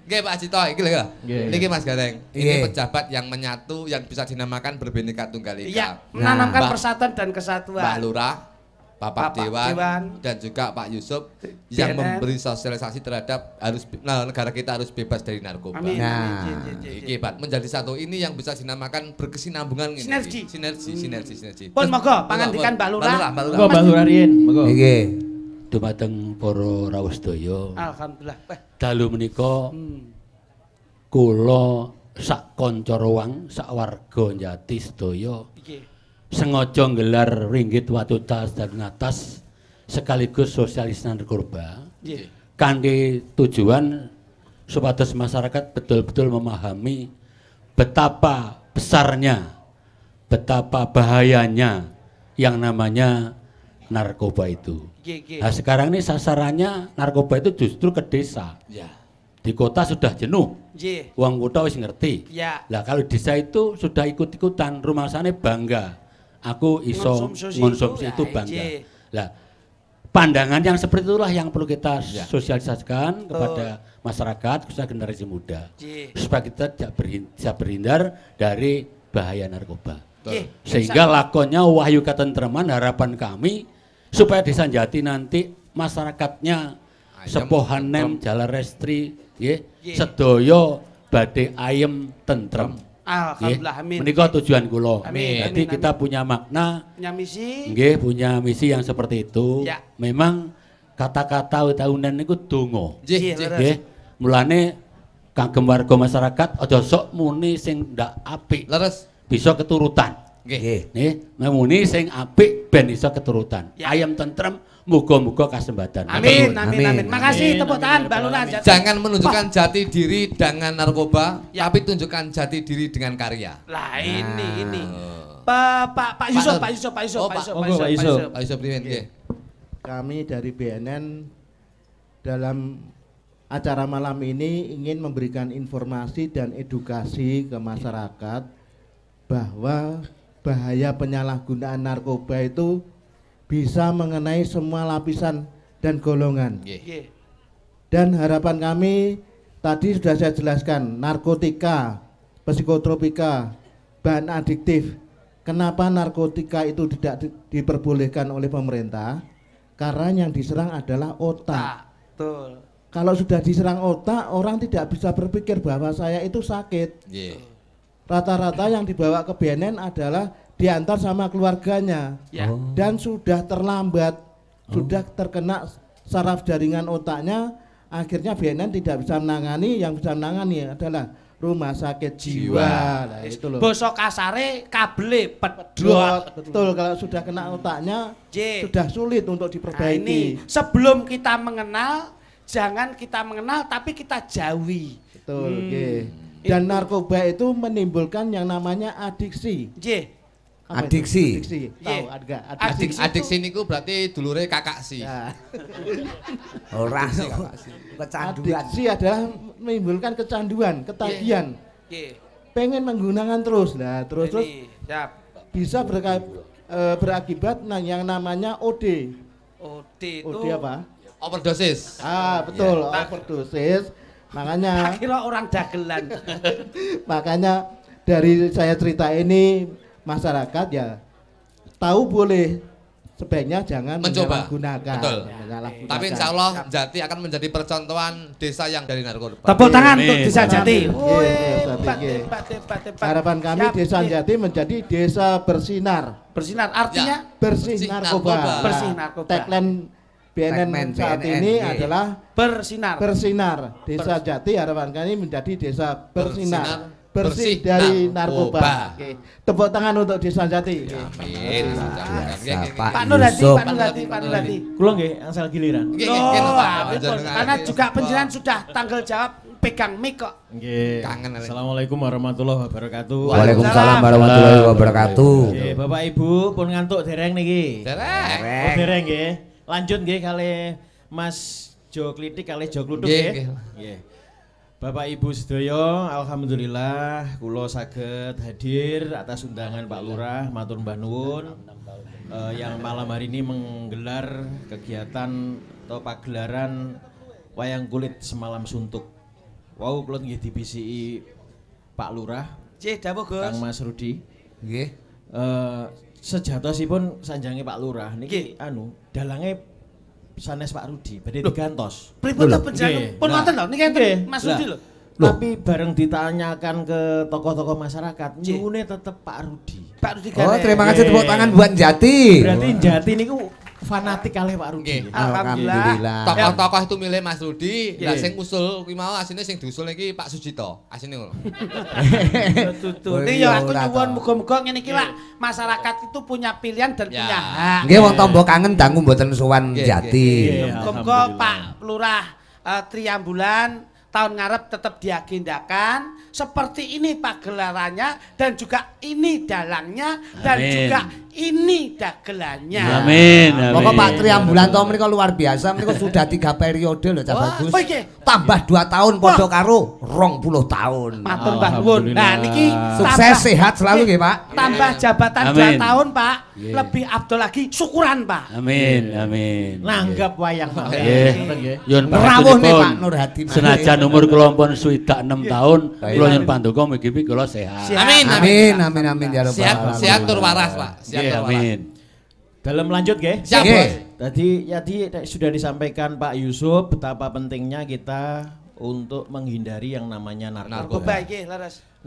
Nggih Pak Cito iki lho ya. Niki Mas Gareng. Ini pejabat yang menyatu yang bisa dinamakan Berbineka Tunggal Ika. Iya, menanamkan persatuan dan kesatuan. Pak Lurah, Bapak Dewan dan juga Pak Yusuf yang memberi sosialisasi terhadap negara kita harus bebas dari narkoba. Amin. Iki Pak menjadi satu ini yang bisa dinamakan berkesinambungan ini. Sinergi. Pun monggo pangandikan Mbak Lurah. Monggo Mbak Lurah riyen, monggo. Nggih. Dumateng para rawuh sedaya. Alhamdulillah. Dalu menika kula sak kanca rowang, sak warga Jati sedaya. Sengaja nggelar ringgit watu tas dan ngatas sekaligus sosialisasi narkoba kanthi tujuan supados masyarakat betul-betul memahami betapa besarnya, betapa bahayanya yang namanya narkoba itu. Nah sekarang ini sasarannya narkoba itu justru ke desa. Ya. Di kota sudah jenuh, uang kota wis ngerti. Ya. Lah kalau desa itu sudah ikut-ikutan, rumah sana bangga. Aku iso konsumsi itu bangga. Lah pandangan yang seperti itulah yang perlu kita sosialisasikan kepada masyarakat, khususnya generasi muda, supaya kita bisa berhindar dari bahaya narkoba. Sehingga lakonnya wahyu katentreman, harapan kami supaya Desa Jati nanti masyarakatnya sepohanem jalan restri sedoyo badhe ayem tentrem. Alhamdulillah, amin. Menika tujuan kula. Jadi kita punya makna, punya misi. Nggih, punya misi yang seperti itu. Ya. Memang kata-kata tahunan niku donga. Nggih. Mulane kagem warga masyarakat aja sok muni sing ndak apik. Leres bisa keturutan. Nggih. Nggih, muni sing apik ben iso keturutan. Ayem tentrem. Muga-muga kasembatan. Amin, amin, amin. Makasih, tepuk tangan Mbak Lurah. Jangan menunjukkan jati diri dengan narkoba, tapi tunjukkan jati diri dengan karya. Lah ini. Pak Yusuf. Kami dari BNN dalam acara malam ini ingin memberikan informasi dan edukasi ke masyarakat bahwa bahaya penyalahgunaan narkoba itu bisa mengenai semua lapisan dan golongan. Dan harapan kami tadi sudah saya jelaskan, narkotika, psikotropika, bahan adiktif. Kenapa narkotika itu tidak diperbolehkan oleh pemerintah? Karena yang diserang adalah otak. Betul. Kalau sudah diserang otak, orang tidak bisa berpikir bahwa saya itu sakit. Rata-rata yang dibawa ke BNN adalah diantar sama keluarganya dan sudah terlambat, sudah terkena saraf jaringan otaknya, akhirnya BNN tidak bisa menangani, yang bisa menangani adalah rumah sakit jiwa. Nah, itu loh. Bosok kasare kabel pedot. Betul, kalau sudah kena otaknya sudah sulit untuk diperbaiki. Nah, ini sebelum kita mengenal, jangan kita mengenal tapi kita jauhi. Betul, dan narkoba itu menimbulkan yang namanya adiksi. Adiksi. Tahu adiksi niku berarti dulure kakak si. Ora kecanduan. Adiksi adalah menimbulkan kecanduan, ketagihan. Pengen menggunakan terus. Nah, terus bisa berakibat yang namanya OD. OD apa? Overdosis. Betul, overdosis. Makanya kira orang dagelan. Makanya dari saya cerita ini masyarakat ya tahu boleh, sebaiknya jangan menyalahgunakan. Betul. Tapi insya Allah Jati akan menjadi percontohan desa yang dari narkoba. Tepuk tangan untuk Desa Jati. Harapan kami Desa Jati menjadi desa bersinar. Bersinar artinya bersih narkoba. Bersih narkoba. Tagline BNN saat ini adalah bersinar. Desa Jati harapan kami menjadi desa bersinar. Bersih dari narkoba. Tepuk tangan untuk Desa Jati. Amin. Pak Nurhadi. Kula nggih angsal giliran. Karena juga penjelasan sudah tanggal jawab pegang mic kok. Nggih. Assalamualaikum warahmatullahi wabarakatuh. Waalaikumsalam warahmatullahi wabarakatuh. Nggih, Bapak Ibu pun ngantuk dereng niki. Dereng nggih. Lanjut nggih kali Mas Jo Klitik kali Jo Kluduk nggih. Nggih. Bapak Ibu sedaya, alhamdulillah kula saged hadir atas undangan Pak Lurah, matur mbah nuwun yang malam hari ini menggelar kegiatan atau pagelaran wayang kulit semalam suntuk. Wau kula nggih dibisiki Pak Lurah. Nggih, dawuh Gus. Kang Mas Rudi. Nggih. Sejatosipun sanjange Pak Lurah niki dalange sanes Pak Rudi, badhe digantos. Pripun to panjenengan? Pun wonten lho niki Mas Rudi lho. Tapi bareng ditanyakan ke tokoh-tokoh masyarakat, nyuwune tetep Pak Rudi. Pak Rudi Oh, terima kasih tepuk tangan buat Jati. Berarti Jati niku fanatik kalih Pak Rudi. Alhamdulillah. Tokoh-tokoh itu milih Mas Rudi, lah sing usul kuwi mau asine sing diusul iki Pak Sujito. Asine ngono. Nih ya aku nyuwun muga-muga ngene iki lah masyarakat itu punya pilihan dan punya hak. Nggih wong tombo kangen dangu mboten sowan Jati. Muga-muga Pak Lurah Triambulan tahun ngarep tetap diagendakan seperti ini pagelarannya dan juga ini dalangnya dan juga ini dagelannya. Amin. Pokok Pak Triambulan to mriko luar biasa, mriko sudah 3 periode lho Cak Bagus. Tambah 2 tahun padha karo 20 tahun. Matur Mbah nuwun. Nah niki sukses sehat selalu nggih Pak. Tambah jabatan 2 tahun Pak. Lebih abdul lagi syukuran Pak. Amin, amin. Nanggap wayang Pak. Nggih. Yun rawuh nih Pak Nur Hadi. Senajan umur kula pun swidak 6 tahun, kula nyuwun panduka mugi kula sehat. Amin ya rabbal alamin. Sehat tur waras Pak. Amin. Dalam lanjut nggih. Siap. Tadi sudah disampaikan Pak Yusuf betapa pentingnya kita untuk menghindari yang namanya narkoba.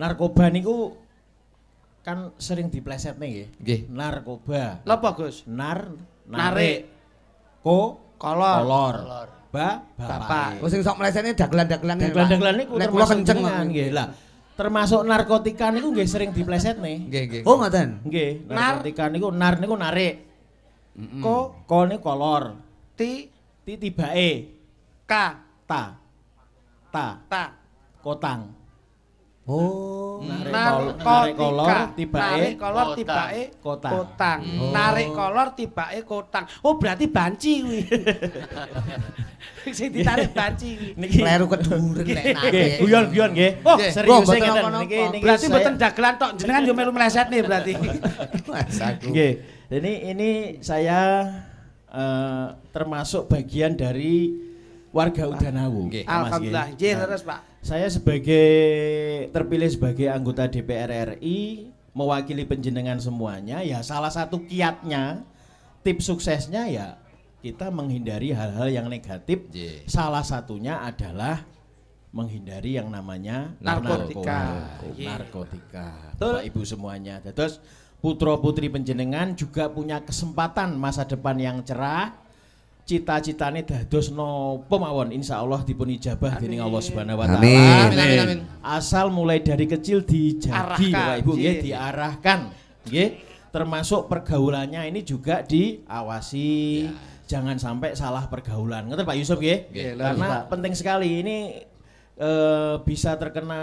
Narkoba niku kan sering diplesetne nggih. Narkoba. Lapa Gus? Narik. Kolor. Bapak. Sing sok mlesetne dagelan-dagelan niku. Dagelan niku termasuk kenceng nggih. Lah termasuk narkotika niku nggih sering diplesetne. Nggih. Oh ngoten. Nggih, narkotika niku niku narik. Ko niku kolor. Tibake. Ta. Kotang. Oh, narik kolor tibake kotang. Narik kolor tibake kotang. Oh, berarti banci kuwi. Sing ditarik banci kuwi. Niki kleru keduren nek narik. Guyon nggih. Oh, serius ngeten niki. Berarti mboten dagelan tok jenengan yo melu meleset nih berarti. Nggih. Ini saya termasuk bagian dari warga Udanawu. Alhamdulillah, nggih terus Pak. Saya terpilih sebagai anggota DPR RI mewakili penjenengan semuanya. Ya salah satu kiatnya, tips suksesnya ya kita menghindari hal-hal yang negatif. Salah satunya adalah menghindari yang namanya narkotika. Bapak Ibu semuanya. Terus putra putri penjenengan juga punya kesempatan masa depan yang cerah. Cita-citane dados napa mawon insyaallah dipun ijabah dening Allah Subhanahu wa taala. Amin. Asal mulai dari kecil dijadi Bapak Ibu nggih, diarahkan nggih. Termasuk pergaulannya ini juga diawasi. Jangan sampai salah pergaulan. Ngoten Pak Yusuf nggih? Karena penting sekali ini bisa terkena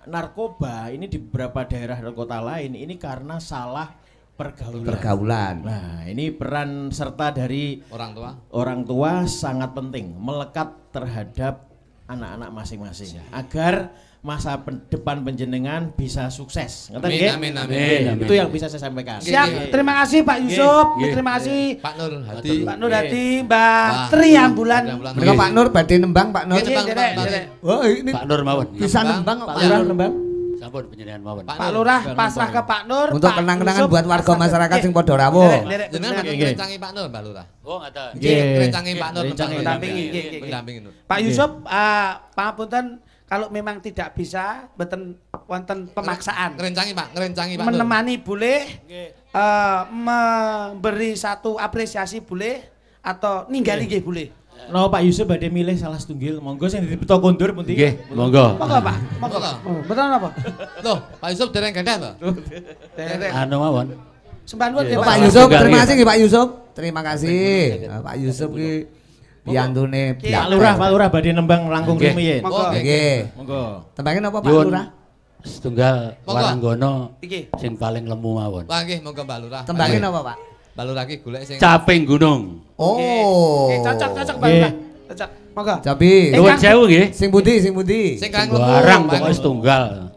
narkoba ini di beberapa daerah dan kota lain ini karena salah pergaulan. Nah, ini peran serta dari orang tua sangat penting melekat terhadap anak-anak masing-masing agar masa depan panjenengan bisa sukses. Amin. Itu yang bisa saya sampaikan. Siap. Terima kasih Pak Yusuf. Terima kasih Pak Nur Hadi, Mbak Triambulan. Mereka Pak Nur badhe nembang Pak Nur. Oh, ini Pak Nur mawon. Bisa nembang Pak Lurah nembang. Sampun penjenengan mawon. Pak Lurah pasrah ke Pak Nur. Untuk kenang-kenangan buat warga masyarakat sing padha rawuh. Jenengan ngerencangi Pak Nur, Mbak Lurah. Oh, ngaten. Nggih, ngerencangi Pak Nur mendampingi. Pak Yusuf, pangapunten kalau memang tidak bisa mboten wonten pemaksaan. Ngerencangi Pak Nur. Menemani boleh, memberi satu apresiasi boleh atau ninggali nggih boleh. No Pak Yusuf badhe milih salah setunggal, monggo sing dibeto kondur pundi. Nggih, monggo. Monggo Pak, monggo. Betul napa? Loh, Pak Yusuf dereng gandah lho. Anu mawon. Sembah nuwun nggih Pak Yusuf, terima kasih nggih Pak Yusuf. Terima kasih. Pak Yusuf ki piyantune Pak Lurah badhe nembang langkung rumiyin. Monggo. Nggih. Monggo. Tembangin apa Pak Lurah? Setunggal Waranggono sing paling lemu mawon. Wah nggih, monggo Mbak Lurah. Tembangin apa Pak? Mbak Lurah ki golek sing Caping Gunung. Oh. Cocok Mbak Lurah. Cocok. Monggo. Capi. Nuwun sewu nggih. Sing pundi? Sing kang lemu. Barang pokoke setunggal.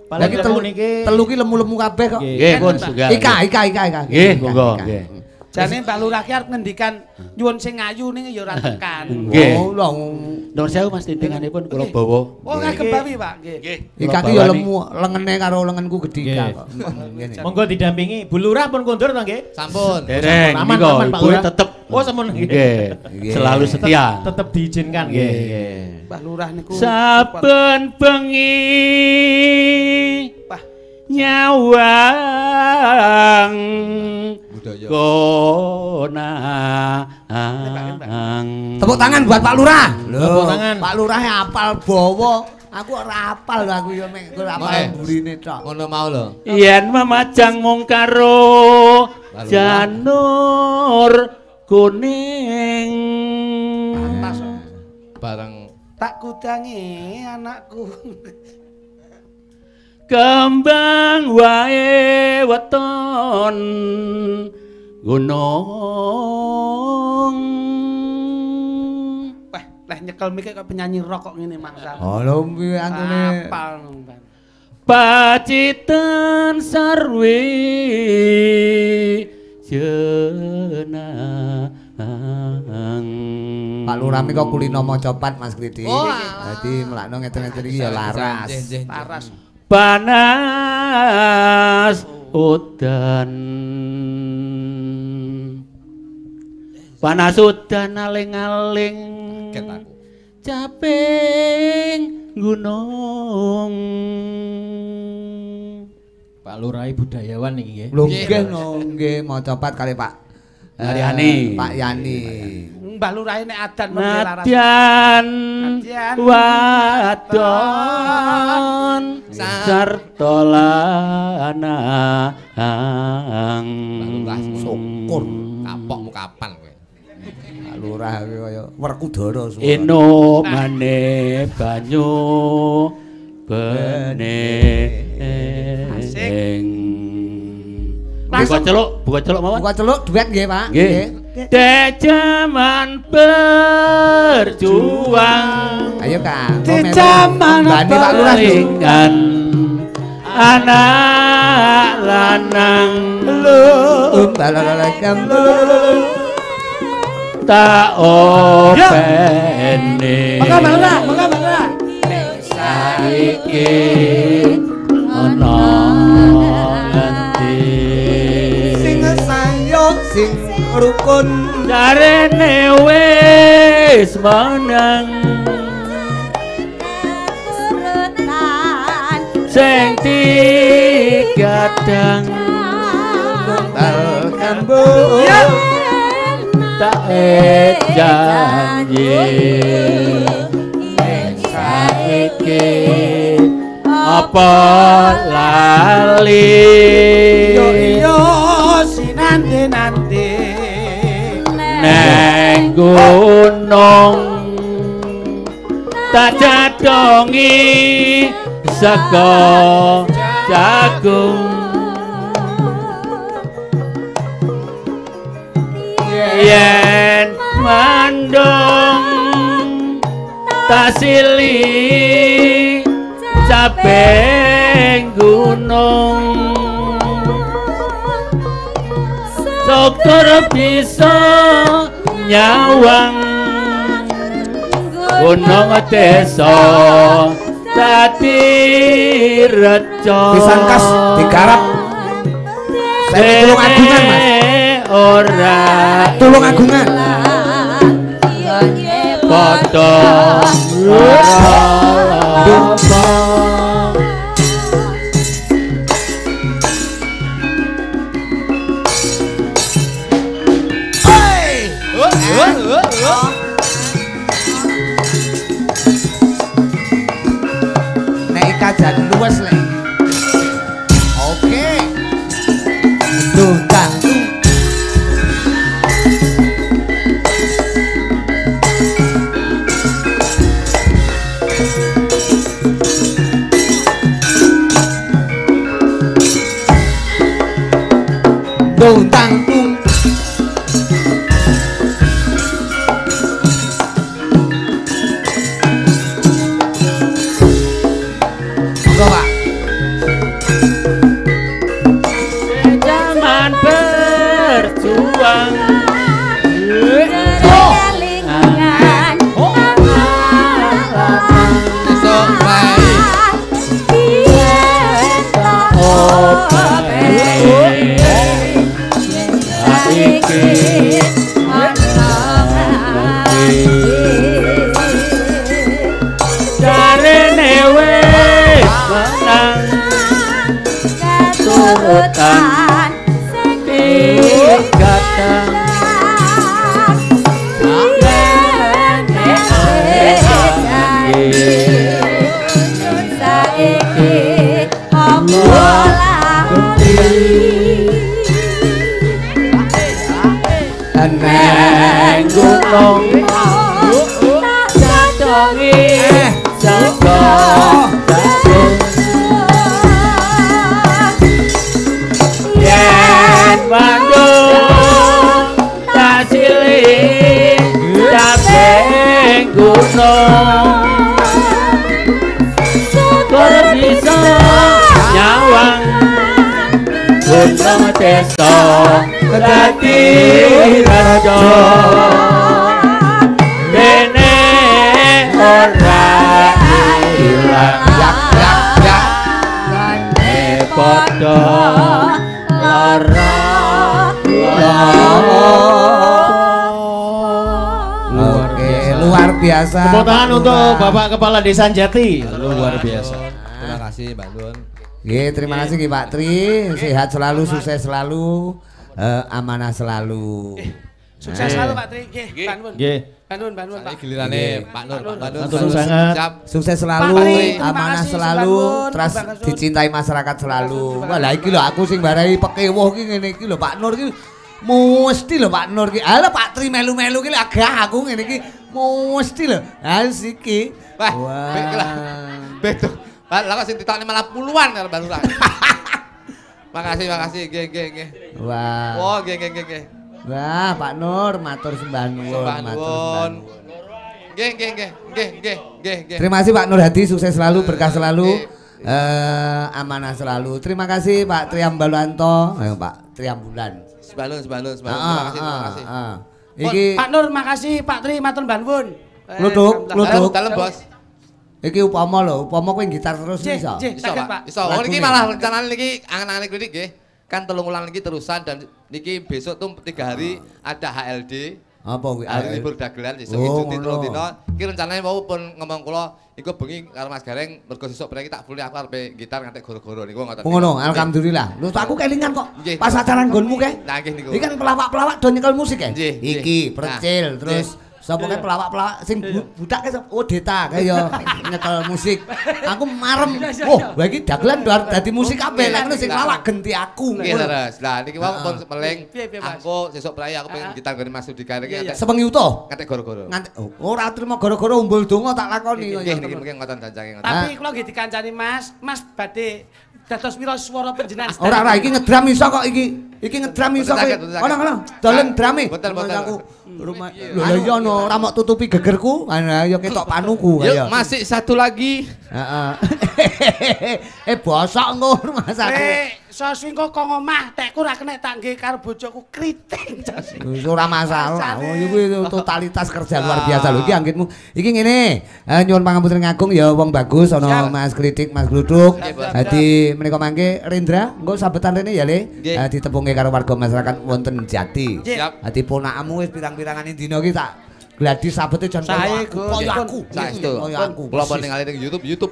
Paling telu niki telu ki lemu-lemu kabeh kok. Nggih, pun setunggal. Ika. Nggih, monggo nggih. Jane Mbak Lurah ki arep ngendikan nyuwun sing ayu ning ya ora tekan. Nggih. Oh, lho. Nuwun sewu Mas titinganipun kula bawa. Oh, kagem bawi, Pak. Nggih. Ika ki ya lemu lengene karo lengenku gedhika kok. Ngene. Monggo didampingi Bu Lurah pun kondur to nggih? Sampun. Dereng Aman Pak Ibu Lurah. tetep. Oh, sampun Nggih. Selalu setia. Tetep diizinkan nggih. Mbah Lurah niku Saben bengi nyawang budaya konang. Tepuk tangan buat Pak Lurah. Tepuk tangan. Pak Lurah apal bawa. Aku ora apal lho aku ya mek apal burine tok. Ngono mau lho. Yen memajang mung karo janur kuning. Bareng Tak kudangi anakku. Kembang wae weton gunung. Wah, leh nyekel mikir kok penyanyi rock kok ngene mangsa. Oh, lho piye antune. Paciten sarwi jenang. Pak Lurah mika kulino macapat Mas Kriti. Dadi melakno ngeten-ngeten iki ya laras. Laras. Panas udan. Panas udan aling-aling. Caping gunung. Pak Lurah budayawan iki nggih. Lho nggih macapat kali Pak Yani. Pak Yani. Mbah Lurah nek adan laras. Nadyan wadon sarta lanang. Lurah syukur kapokmu kapan kowe. Pak Lurah kaya Werkudara semua. Eno mane banyu bening. Buka celuk mawon. Buka celuk duet nggih, Pak. Nggih. Dek jaman berjuang. Ayo, Kang. Dek jaman Pak Lurah dengan anak lanang tak openi. Maka. Saiki ana sing rukun jarene wis menang sing digadang tunggal kambu tak janji saiki apa lali yo sinande neng gunung tak jadongi saka jagung yen mandung tak silih caping gunung dokter bisa nyawang gunung desa dadi reca pisan kas digarap saya tulung agungan Mas ora tulung agungan padha nek kajan luwes lek oke dundang dundang zaman berjuang turutan digadang saiki neng gunung tak jadongi padha yen Bandung tak cilik kabeh gunung syukur bisa nyawang gunung desa dadi raja dene ora ilang padha lara luar biasa. Tepuk tangan untuk Bapak Kepala Desa Jati. Luar biasa. Terima kasih Mbak Dun. Terima kasih Pak Tri, sehat selalu, sukses selalu, amanah selalu. Sukses selalu Pak Tri. Nggih, Banun. Pak. Gilirane Pak Nur. Sukses selalu, amanah selalu, terus dicintai masyarakat selalu. Wah, lah iki lho aku sing barai pekewoh iki ngene iki lho Pak Nur iki. Mesti lho Pak Nur ki. Ala Pak Tri melu-melu ki agak aku ngene iki. Mesti lho. Asiki. Wah. Betul. Lah kok sing ditokne malah puluhan karo Mbak Lurah. Makasih. Nggih. Wah. Oh, nggih. Wah, Pak Nur matur sembah nuwun. Nggih. Terima kasih Pak Nur Hadi, sukses selalu, berkah selalu. Amanah selalu. Terima kasih Pak Triambalanto. Ayo Pak Triambulan. Sebalun. Terima kasih. Iki Pak Nur makasih, Pak Tri matur nuwun. Kluduk. Dalem, Bos. Iki upama kowe gitar terus iso. Iso, Pak. Iso. Oh niki malah rencanane niki angan-angan klinik nggih. Kan 3 wulan iki terusan dan niki besok tuh 3 hari ada HLD. Apa kuwi? Hari libur dagelan sesuk cuti 3 dina. Iki rencanane mau pun ngomong kula iku bengi karo Mas Gareng mergo sesuk prene tak full aku arep gitar ngantek goro-goro niku ngoten. Ngono, alhamdulillah. Lho aku kelingan kok. Pas acara nggonmu ke? Nah, nggih niku. Iki kan pelawak-pelawak do nyekel musik ke? Iki Nah, Percil terus sapa kae pelawak-pelawak sing budak ke sapa? Oh Deta kaya nyekel musik. Aku marem. Oh, lha iki dagelan dadi musik kabeh. Lah ngono sing pelawak genti aku. Nggih, terus. Lah niki wau pun meling. Aku sesuk praya aku pengen gitar ngene Mas Dika iki ngantek. Sepengi utuh. Ngantek goro-goro. Ngantek. Ora trimo goro-goro umbul donga tak lakoni. Nggih, niki mungkin ngoten danjange ngoten. Tapi kula nggih dikancani Mas badhe dados pira swara panjenengan. Ora iki ngedram iso kok iki. Iki ngedram iso kok. Ono. Dolen drame. Betul. Aku rumah. Lho iya ono ora mok tutupi gegerku, ya ketok panuku kaya. Yuk, masih satu lagi. Heeh. Bosok engko rumah sakit. Soswi kok omah, tekku ora kena tak nggih karo bojoku kriting. Ora masalah. Oh iki totalitas kerja luar biasa lho iki anggitmu. Iki ngene, nyuwun pangapunten ngagung ya wong bagus ana Mas Kritik, Mas Gluduk. Dadi menika mangke Rendra, engko sabetan rene ya Le. Ditepungke karo warga masyarakat wonten Jati. Dadi ponakmu wis pirang-pirangane dina iki tak gladi sabete jan koyo aku. Saestu. Kula pun ningali ning YouTube.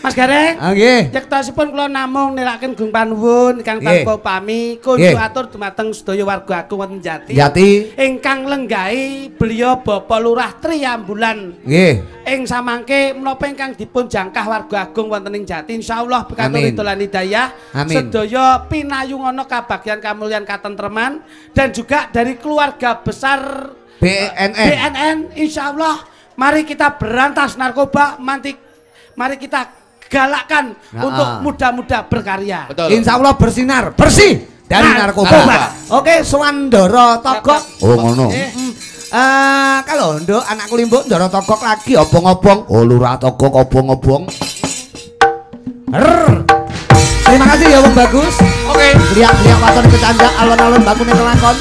Mas Gareng. Nggih. Yektosipun kula namung neraken gung panuwun ingkang tanpa pami kula atur dumateng sedaya warga agung wonten Jati. Ingkang lenggahi beliau Bapak Lurah Triambulan. Nggih. Ing samangke menapa ingkang dipun jangkah warga agung wonten ing Jati insyaallah bekatul ridholan hidayah sedaya pinayungana kabagyan kamulyan katentreman dan juga dari keluarga besar BNN insyaallah mari kita berantas narkoba mari kita galakkan untuk muda-muda berkarya. Insyaallah bersinar bersih dari narkoba. Oke, Swandara Togok. Oh ngono. Kalau nduk anakku limbuk Ndara Togok lagi obong-obong. Oh Lurah Togok obong-obong. Terima kasih ya wong bagus. Oke. Lihat-lihat waton kecandak alon-alon bakune kelakon.